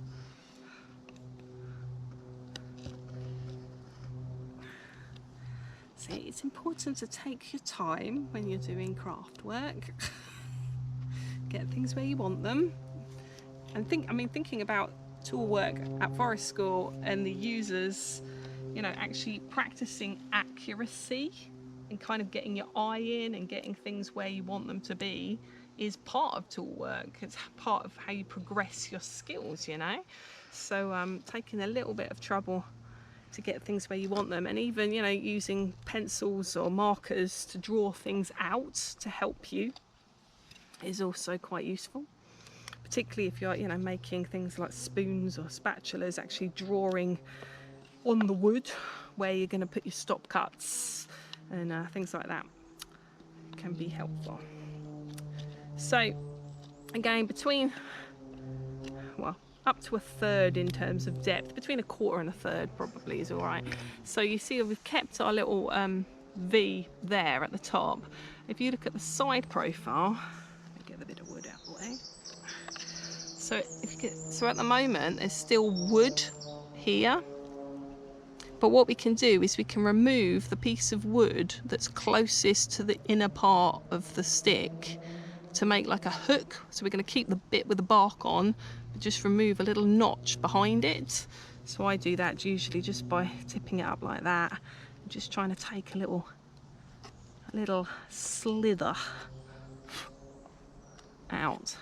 [SPEAKER 1] See, it's important to take your time when you're doing craft work. Get things where you want them. And thinking about tool work at forest school and the users, you know, actually practicing accuracy and kind of getting your eye in and getting things where you want them to be is part of tool work. It's part of how you progress your skills, you know. So taking a little bit of trouble to get things where you want them, and even, you know, using pencils or markers to draw things out to help you is also quite useful. particularly if you're, you know, making things like spoons or spatulas, actually drawing on the wood where you're going to put your stop cuts and things like that can be helpful. So again, between, well, up to a third in terms of depth, between a quarter and a third probably is all right. So you see we've kept our little V there at the top. If you look at the side profile, let me get the bit of wood out of the way. So if you get, so at the moment there's still wood here, but what we can do is we can remove the piece of wood that's closest to the inner part of the stick to make like a hook. So we're going to keep the bit with the bark on, but just remove a little notch behind it. So I do that usually just by tipping it up like that. I'm just trying to take a little slither out.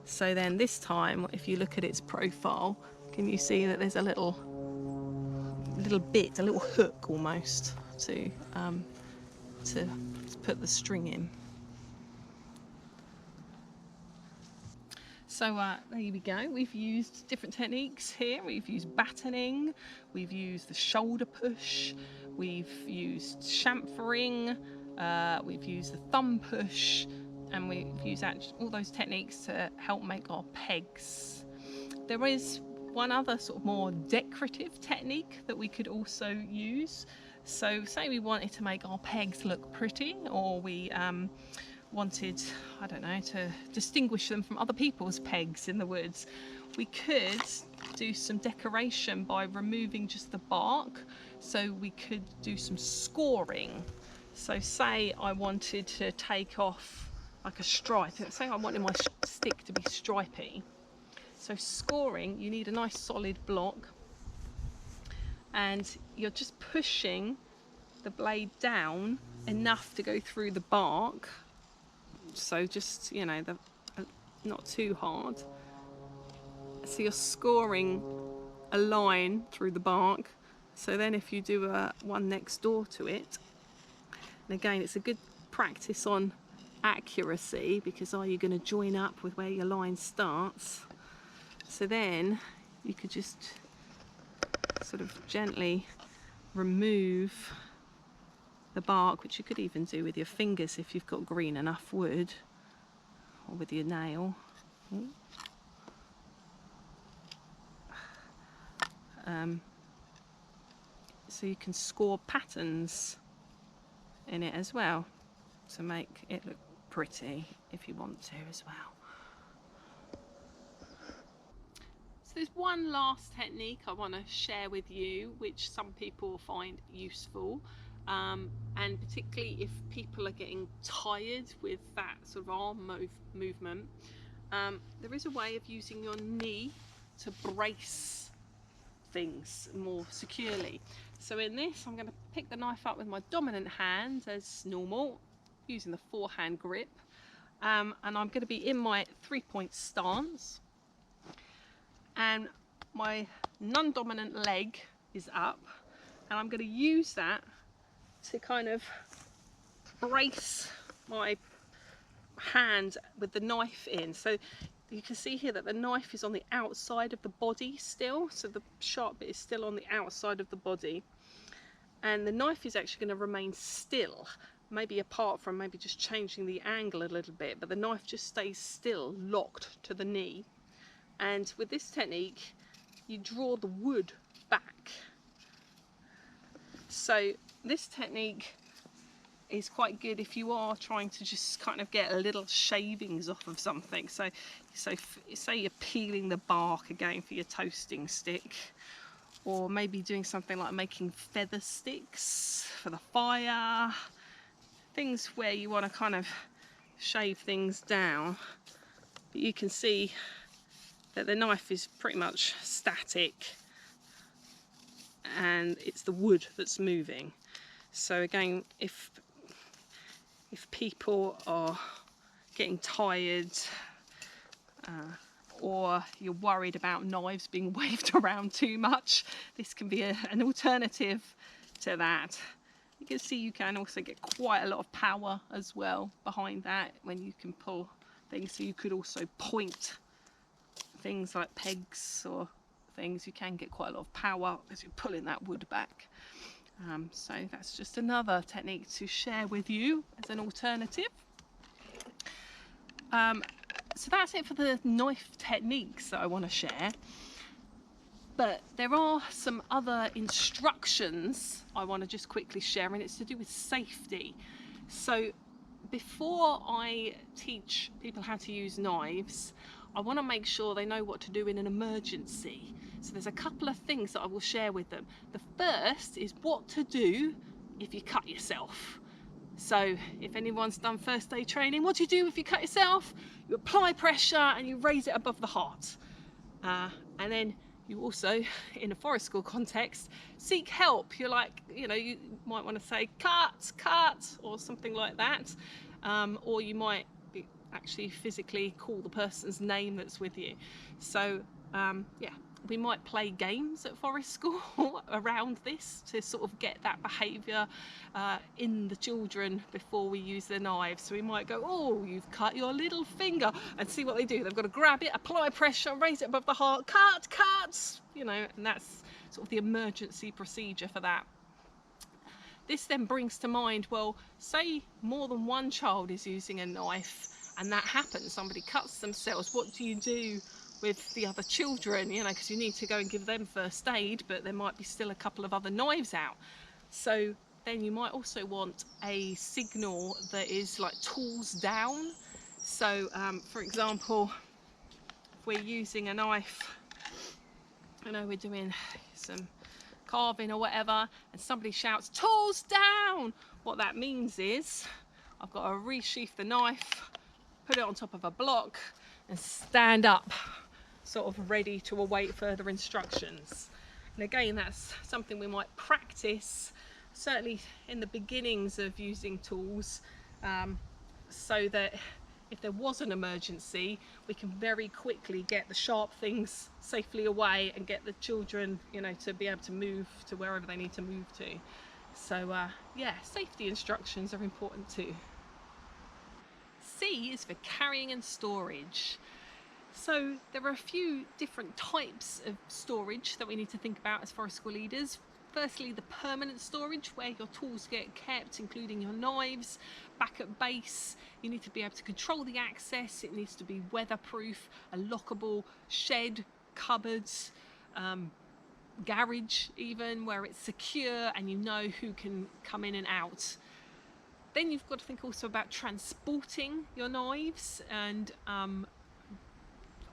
[SPEAKER 1] So then this time, if you look at its profile, can you see that there's a little bit, a little hook almost to put the string in. So there we go. We've used different techniques here. We've used batoning, we've used the shoulder push, we've used chamfering, we've used the thumb push, and we've used all those techniques to help make our pegs. There is one other sort of more decorative technique that we could also use. So say we wanted to make our pegs look pretty, or we wanted, I don't know, to distinguish them from other people's pegs in the woods. We could do some decoration by removing just the bark. So we could do some scoring. So say I wanted to take off like a stripe. Say I wanted my stick to be stripy. So scoring, you need a nice solid block, and you're just pushing the blade down enough to go through the bark. So just, you know, not too hard. So you're scoring a line through the bark. So then if you do one next door to it, and again, it's a good practice on accuracy, because are you going to join up with where your line starts? So then you could just sort of gently remove the bark, which you could even do with your fingers if you've got green enough wood, or with your nail. So you can score patterns in it as well to make it look pretty if you want to as well. So there's one last technique I want to share with you, which some people find useful, and particularly if people are getting tired with that sort of arm movement. There is a way of using your knee to brace things more securely. So in this, I'm going to pick the knife up with my dominant hand as normal, using the forehand grip, and I'm going to be in my 3-point stance, and my non-dominant leg is up, and I'm going to use that to kind of brace my hand with the knife in. So you can see here that the knife is on the outside of the body still, so the sharp bit is still on the outside of the body, and the knife is actually going to remain still, maybe apart from maybe just changing the angle a little bit, but the knife just stays still, locked to the knee. And with this technique, you draw the wood back. So this technique is quite good if you are trying to just kind of get a little shavings off of something. So say you're peeling the bark again for your toasting stick, or maybe doing something like making feather sticks for the fire, things where you want to kind of shave things down. But you can see that the knife is pretty much static, and it's the wood that's moving. So again, if people are getting tired, or you're worried about knives being waved around too much, this can be an alternative to that. You can see you can also get quite a lot of power as well behind that when you can pull things. So you could also point things like pegs or things. You can get quite a lot of power as you're pulling that wood back. So that's just another technique to share with you as an alternative. So that's it for the knife techniques that I want to share. But there are some other instructions I want to just quickly share, and it's to do with safety. So before I teach people how to use knives, I want to make sure they know what to do in an emergency. So there's a couple of things that I will share with them. The first is what to do if you cut yourself. So if anyone's done first aid training, what do you do if you cut yourself? You apply pressure and you raise it above the heart. And then you also, in a forest school context, seek help. You're like, you know, you might want to say cut, cut, or something like that. Or you might actually physically call the person's name that's with you. So yeah, we might play games at forest school around this to sort of get that behaviour in the children before we use the knives. So we might go, oh, you've cut your little finger, and see what they do. They've got to grab it, apply pressure, raise it above the heart, cut, cut, you know, and that's sort of the emergency procedure for that. This then brings to mind, well, say more than one child is using a knife and that happens, somebody cuts themselves, what do you do with the other children? You know, because you need to go and give them first aid, but there might be still a couple of other knives out. So then you might also want a signal that is like tools down. So for example, if we're using a knife, I know we're doing some carving or whatever, and somebody shouts tools down, what that means is I've got to resheath the knife, put it on top of a block and stand up, sort of ready to await further instructions. And again, that's something we might practice certainly in the beginnings of using tools, so that if there was an emergency, we can very quickly get the sharp things safely away and get the children, you know, to be able to move to wherever they need to move to. So yeah, safety instructions are important too. C is for carrying and storage. So there are a few different types of storage that we need to think about as forest school leaders. Firstly, the permanent storage, where your tools get kept, including your knives, back at base. You need to be able to control the access. It needs to be weatherproof, a lockable shed, cupboards, garage even, where it's secure and you know who can come in and out. Then you've got to think also about transporting your knives, and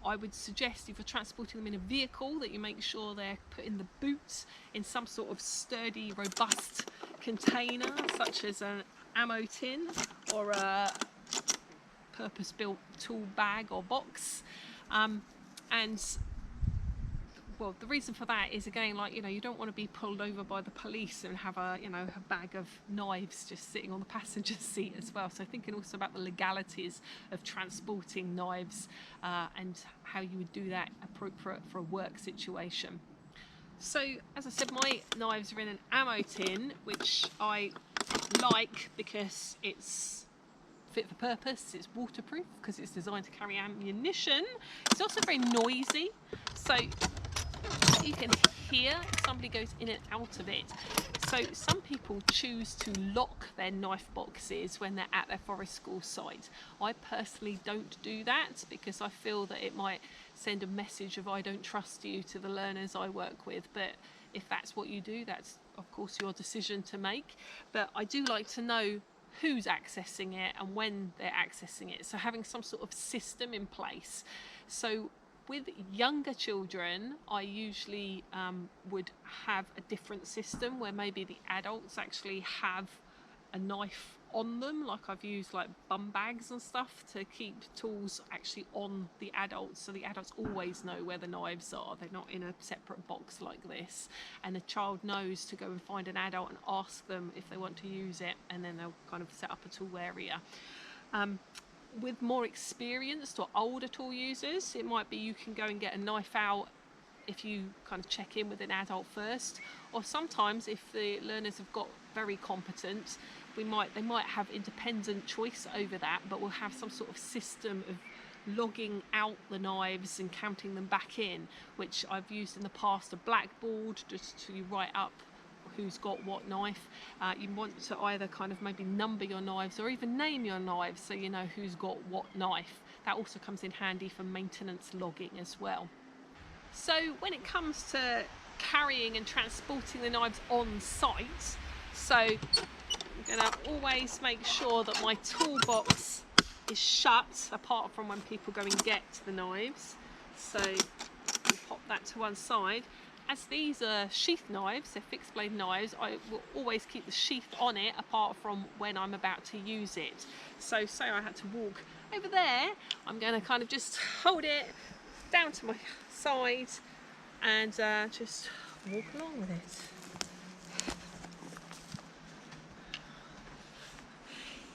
[SPEAKER 1] I would suggest if you're transporting them in a vehicle that you make sure they're put in the boot in some sort of sturdy, robust container, such as an ammo tin or a purpose-built tool bag or box. And well, the reason for that is, again, like, you know, you don't want to be pulled over by the police and have a, you know, a bag of knives just sitting on the passenger seat as well. So thinking also about the legalities of transporting knives and how you would do that appropriate for a work situation. So as I said, my knives are in an ammo tin, which I like because it's fit for purpose. It's waterproof because it's designed to carry ammunition. It's also very noisy, so you can hear somebody goes in and out of it. So some people choose to lock their knife boxes when they're at their forest school site. I personally don't do that because I feel that it might send a message of I don't trust you to the learners I work with. But if that's what you do, that's of course your decision to make. But I do like to know who's accessing it and when they're accessing it. So having some sort of system in place. So with younger children, I usually would have a different system where maybe the adults actually have a knife on them, like I've used like bum bags and stuff to keep tools actually on the adults, so the adults always know where the knives are. They're not in a separate box like this, and the child knows to go and find an adult and ask them if they want to use it, and then they'll kind of set up a tool area. With more experienced or older tool users, it might be you can go and get a knife out if you kind of check in with an adult first, or sometimes if the learners have got very competent, they might have independent choice over that, but we'll have some sort of system of logging out the knives and counting them back in, which I've used in the past, a blackboard, just to write up who's got what knife. You want to either kind of maybe number your knives or even name your knives so you know who's got what knife. That also comes in handy for maintenance logging as well. So when it comes to carrying and transporting the knives on site, so I'm going to always make sure that my toolbox is shut, apart from when people go and get the knives. So pop that to one side. As these are sheath knives, they're fixed blade knives, I will always keep the sheath on it apart from when I'm about to use it. So say I had to walk over there, I'm going to kind of just hold it down to my side and just walk along with it.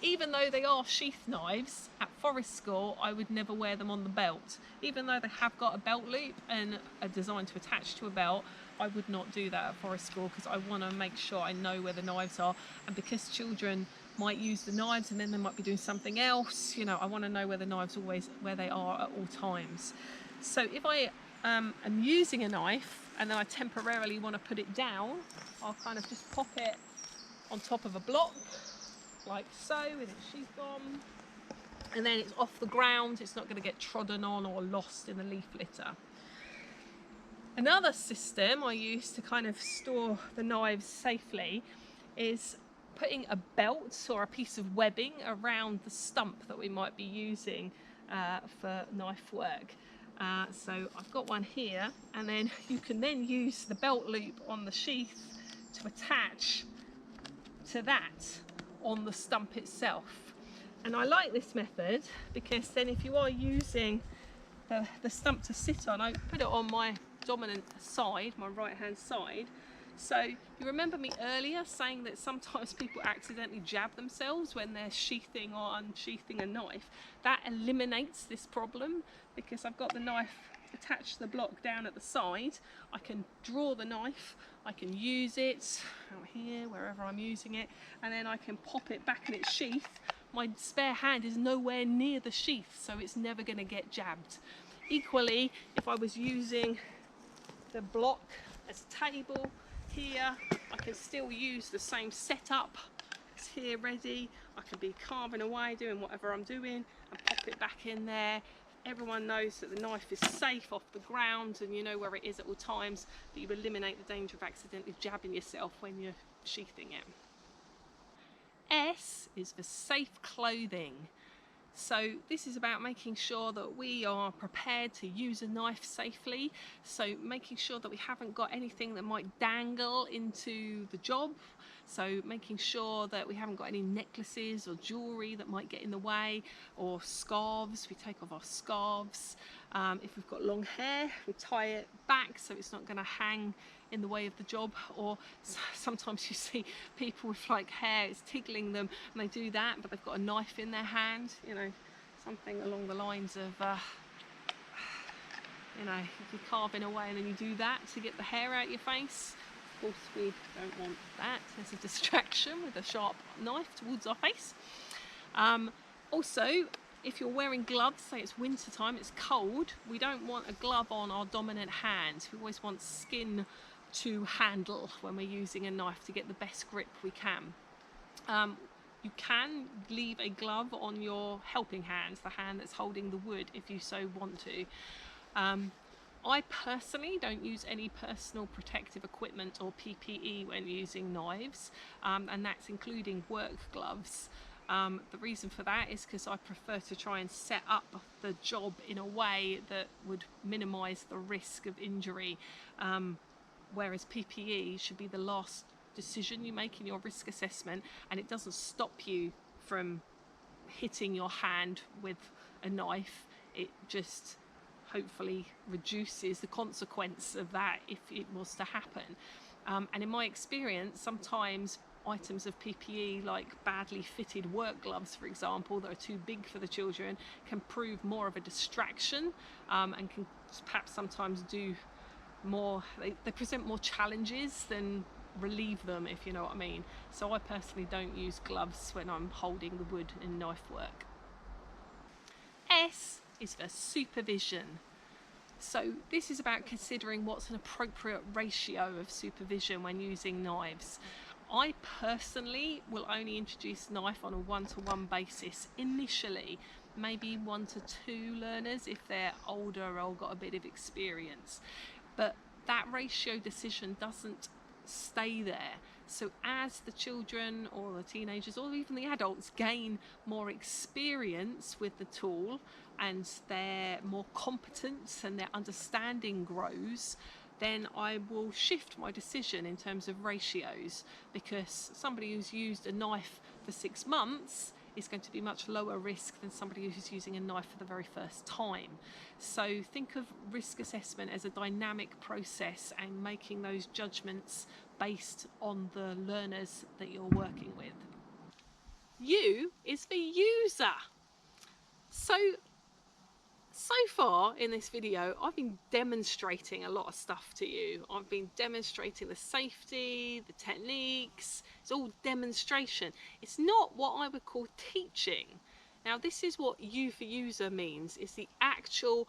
[SPEAKER 1] Even though they are sheath knives, at forest school I would never wear them on the belt. Even though they have got a belt loop and are designed to attach to a belt, I would not do that at forest school because I want to make sure I know where the knives are, and because children might use the knives and then they might be doing something else, you know, I want to know where the knives where they are at all times. So if I am using a knife and then I temporarily want to put it down, I'll kind of just pop it on top of a block like so with its sheath on, and then it's off the ground, it's not going to get trodden on or lost in the leaf litter. Another system I use to kind of store the knives safely is putting a belt or a piece of webbing around the stump that we might be using for knife work. So I've got one here, and then you can then use the belt loop on the sheath to attach to that on the stump itself. And I like this method because then if you are using the stump to sit on, I put it on my dominant side, my right hand side. So you remember me earlier saying that sometimes people accidentally jab themselves when they're sheathing or unsheathing a knife. That eliminates this problem because I've got the knife attached to the block down at the side. I can draw the knife, I can use it out here, wherever I'm using it, and then I can pop it back in its sheath. My spare hand is nowhere near the sheath, so it's never going to get jabbed. Equally, if I was using the block as a table here, I can still use the same setup. It's here ready. I can be carving away, doing whatever I'm doing, and pop it back in there. Everyone knows that the knife is safe off the ground and you know where it is at all times, but you eliminate the danger of accidentally jabbing yourself when you're sheathing it. S is for safe clothing. So this is about making sure that we are prepared to use a knife safely. So making sure that we haven't got anything that might dangle into the job. So making sure that we haven't got any necklaces or jewellery that might get in the way, or scarves, we take off our scarves. If we've got long hair, we tie it back so it's not going to hang in the way of the job. Or sometimes you see people with like hair, it's tickling them and they do that, but they've got a knife in their hand, you know, something along the lines of you know, if you're carving away and then you do that to get the hair out your face. Of course we don't want that as a distraction with a sharp knife towards our face. Also, if you're wearing gloves, say it's winter time, it's cold, we don't want a glove on our dominant hand. We always want skin to handle when we're using a knife to get the best grip we can. You can leave a glove on your helping hand, the hand that's holding the wood, if you so want to. I personally don't use any personal protective equipment or PPE when using knives, and that's including work gloves. The reason for that is because I prefer to try and set up the job in a way that would minimise the risk of injury, whereas PPE should be the last decision you make in your risk assessment, and it doesn't stop you from hitting your hand with a knife. It just hopefully reduces the consequence of that if it was to happen. And in my experience, sometimes items of PPE like badly fitted work gloves, for example, that are too big for the children, can prove more of a distraction, and can perhaps sometimes do they present more challenges than relieve them, if you know what I mean. So I personally don't use gloves when I'm holding the wood in knife work. S is for supervision. So this is about considering what's an appropriate ratio of supervision when using knives. I personally will only introduce knife on a one-to-one basis initially, maybe 1 to 2 learners if they're older or got a bit of experience. But that ratio decision doesn't stay there. So as the children or the teenagers or even the adults gain more experience with the tool and they're more competent and their understanding grows, then I will shift my decision in terms of ratios, because somebody who's used a knife for 6 months is going to be much lower risk than somebody who's using a knife for the very first time. So think of risk assessment as a dynamic process and making those judgments based on the learners that you're working with. U is for user. So far in this video, I've been demonstrating a lot of stuff to you. I've been demonstrating the safety, the techniques. It's all demonstration. It's not what I would call teaching. Now, this is what U for user means. It's the actual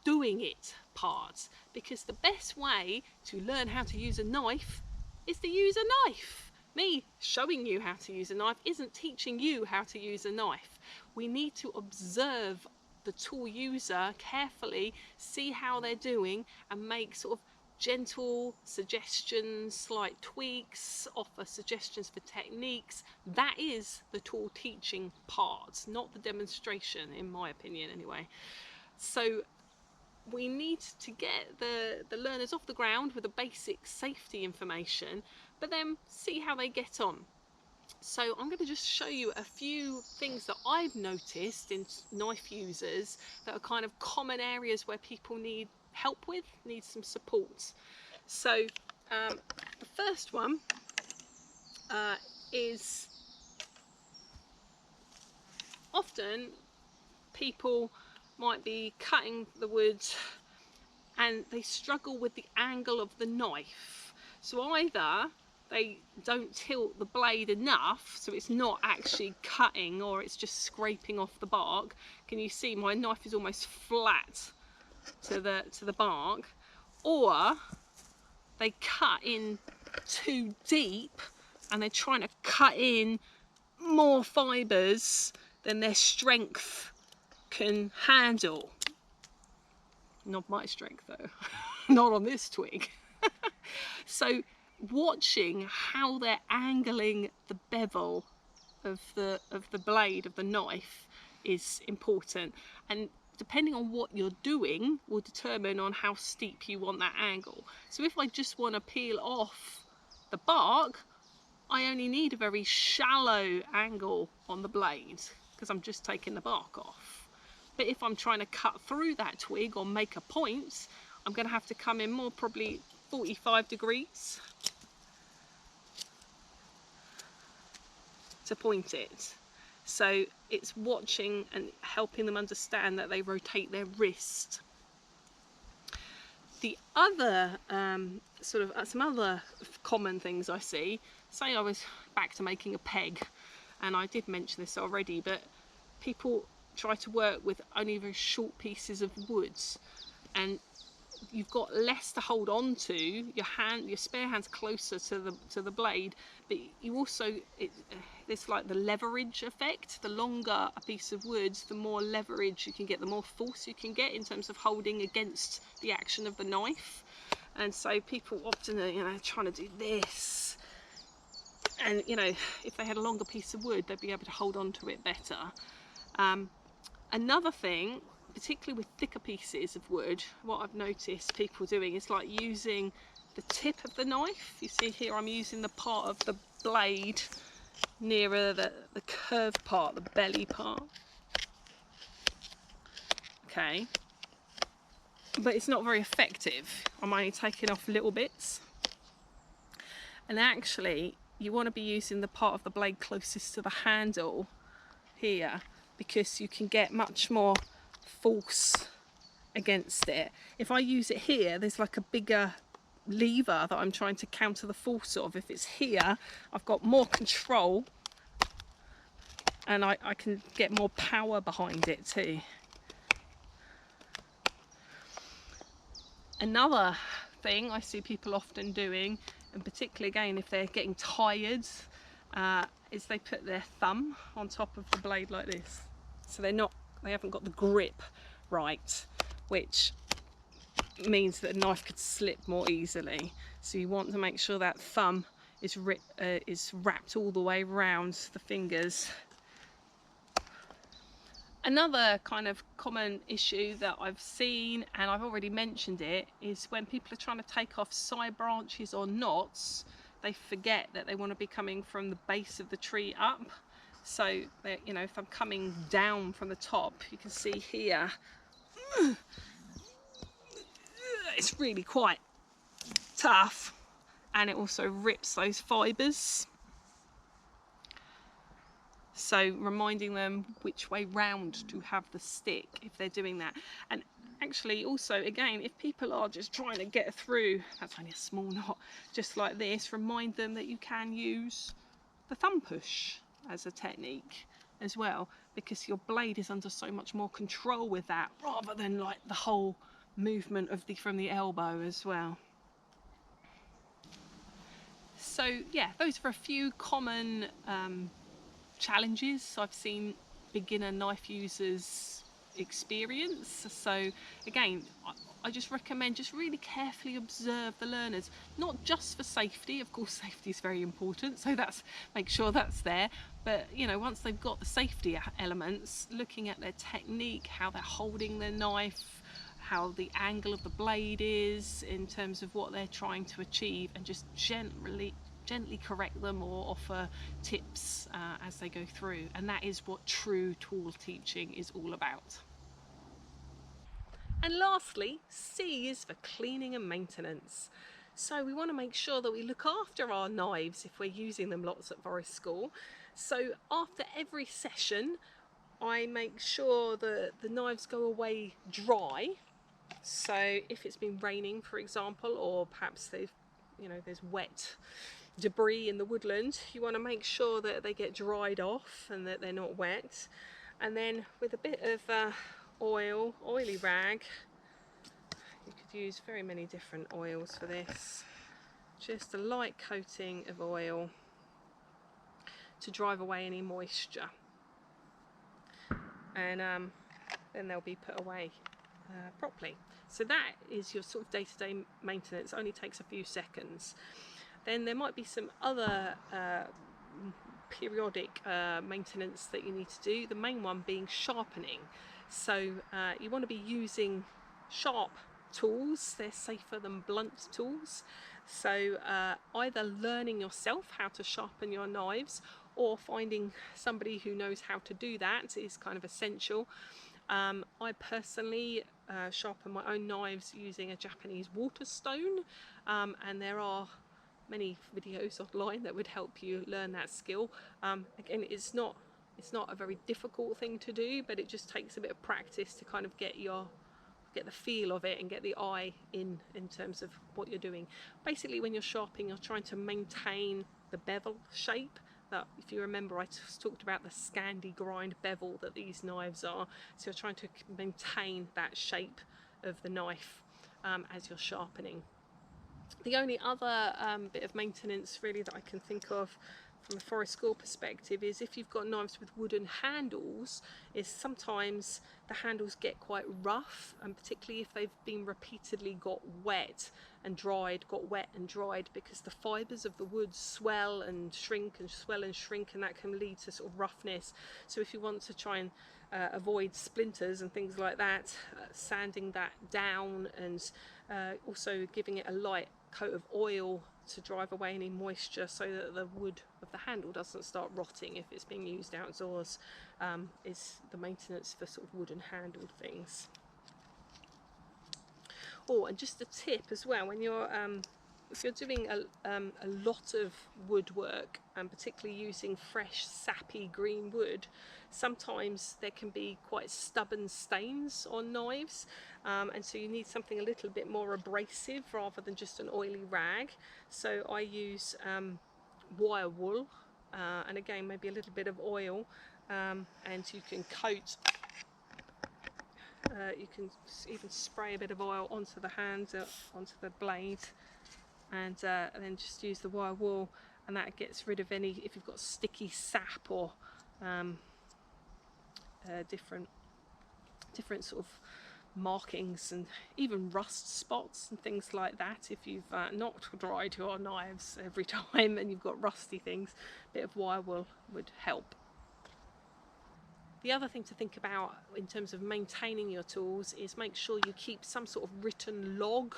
[SPEAKER 1] doing it part, because the best way to learn how to use a knife is to use a knife. Me showing you how to use a knife isn't teaching you how to use a knife. We need to observe the tool user carefully, see how they're doing, and make sort of gentle suggestions, slight tweaks, offer suggestions for techniques. That is the tool teaching part, not the demonstration, in my opinion anyway. So we need to get the learners off the ground with the basic safety information, but then see how they get on. So I'm going to just show you a few things that I've noticed in knife users that are kind of common areas where people need help with, need some support. So the first one is often people might be cutting the wood and they struggle with the angle of the knife. So either they don't tilt the blade enough, so it's not actually cutting, or it's just scraping off the bark. Can you see my knife is almost flat to the bark? Or they cut in too deep and they're trying to cut in more fibres than their strength can handle. Not my strength though, not on this twig. So watching how they're angling the bevel of the blade of the knife is important, and depending on what you're doing will determine on how steep you want that angle. So if I just want to peel off the bark, I only need a very shallow angle on the blade because I'm just taking the bark off. But if I'm trying to cut through that twig or make a point, I'm going to have to come in more, probably 45 degrees to point it. So it's watching and helping them understand that they rotate their wrist. The other some other common things I see, say I was back to making a peg, and I did mention this already, but people try to work with only very short pieces of wood, and you've got less to hold on to. Your spare hand's closer to the blade, but you also it's like the leverage effect. The longer a piece of wood, the more leverage you can get, the more force you can get in terms of holding against the action of the knife. And so people often are, trying to do this, and if they had a longer piece of wood, they'd be able to hold on to it better. Another thing, particularly with thicker pieces of wood, what I've noticed people doing is like using the tip of the knife. You see here I'm using the part of the blade nearer the curved part, the belly part. Okay, but it's not very effective. I'm only taking off little bits, and actually you want to be using the part of the blade closest to the handle here, because you can get much more force against it. If I use it here, there's like a bigger lever that I'm trying to counter the force of. If it's here, I've got more control and I can get more power behind it too. Another thing I see people often doing, and particularly again if they're getting tired, is they put their thumb on top of the blade like this. So they haven't got the grip right, which means that a knife could slip more easily. So you want to make sure that thumb is wrapped all the way around the fingers. Another kind of common issue that I've seen, and I've already mentioned it, is when people are trying to take off side branches or knots, they forget that they want to be coming from the base of the tree up. So that, you know, if I'm coming down from the top, you can see here it's really quite tough, and it also rips those fibres. So reminding them which way round to have the stick if they're doing that. And actually also, again, if people are just trying to get through, that's only a small knot, just like this, remind them that you can use the thumb push as a technique as well, because your blade is under so much more control with that, rather than like the whole movement of from the elbow as well. So yeah, those are a few common challenges I've seen beginner knife users experience. So again, I just recommend just really carefully observe the learners, not just for safety. Of course, safety is very important, so make sure that's there. But you know, once they've got the safety elements, looking at their technique, how they're holding their knife, how the angle of the blade is in terms of what they're trying to achieve, and just gently correct them or offer tips as they go through. And that is what true tool teaching is all about. And lastly, C is for cleaning and maintenance. So we want to make sure that we look after our knives if we're using them lots at Forest School. So after every session, I make sure that the knives go away dry. So if it's been raining, for example, or perhaps there's wet debris in the woodland, you want to make sure that they get dried off and that they're not wet. And then with a bit of oily rag, you could use very many different oils for this, just a light coating of oil to drive away any moisture, and then they'll be put away properly. So that is your sort of day-to-day maintenance. It only takes a few seconds. Then there might be some other periodic maintenance that you need to do, the main one being sharpening. So you want to be using sharp tools. They're safer than blunt tools. So either learning yourself how to sharpen your knives, or finding somebody who knows how to do that is kind of essential. I personally sharpen my own knives using a Japanese water stone, and there are many videos online that would help you learn that skill. Again, it's not a very difficult thing to do, but it just takes a bit of practice to kind of get the feel of it and get the eye in terms of what you're doing. Basically, when you're sharpening, you're trying to maintain the bevel shape. That, if you remember, I talked about the Scandi grind bevel that these knives are. So you're trying to maintain that shape of the knife as you're sharpening. The only other bit of maintenance really that I can think of from a Forest School perspective is if you've got knives with wooden handles, is sometimes the handles get quite rough, and particularly if they've been repeatedly got wet and dried, because the fibres of the wood swell and shrink and swell and shrink, and that can lead to sort of roughness. So if you want to try and avoid splinters and things like that, sanding that down, and also giving it a light coat of oil to drive away any moisture so that the wood of the handle doesn't start rotting if it's being used outdoors, is the maintenance for sort of wooden handled things. Oh, and just a tip as well, when you're If you're doing a lot of woodwork, and particularly using fresh sappy green wood, sometimes there can be quite stubborn stains on knives, and so you need something a little bit more abrasive rather than just an oily rag. So I use wire wool, and again maybe a little bit of oil, and you can coat, you can even spray a bit of oil onto the hand, onto the blade, and then just use the wire wool, and that gets rid of any, if you've got sticky sap or different sort of markings and even rust spots and things like that. If you've not dried your knives every time and you've got rusty things, a bit of wire wool would help. The other thing to think about in terms of maintaining your tools is make sure you keep some sort of written log,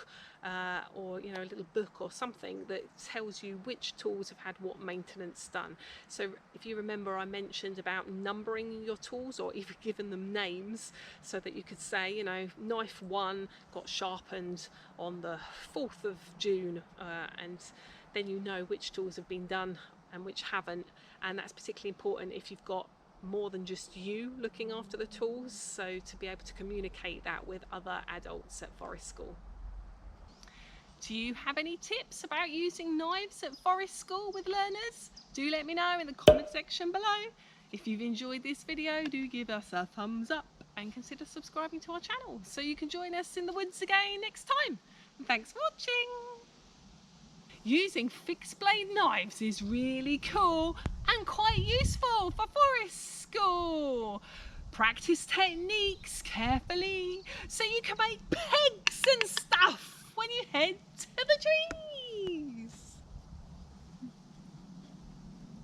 [SPEAKER 1] or a little book or something that tells you which tools have had what maintenance done. So if you remember, I mentioned about numbering your tools or even giving them names, so that you could say, knife 1 got sharpened on the 4th of June, and then you know which tools have been done and which haven't. And that's particularly important if you've got more than just you looking after the tools, so to be able to communicate that with other adults at Forest School. Do you have any tips about using knives at Forest School with learners? Do let me know in the comment section below. If you've enjoyed this video, do give us a thumbs up and consider subscribing to our channel so you can join us in the woods again next time. And thanks for watching. Using fixed blade knives is really cool and quite useful for Forest School. Practice techniques carefully so you can make pegs and stuff when you head to the tree.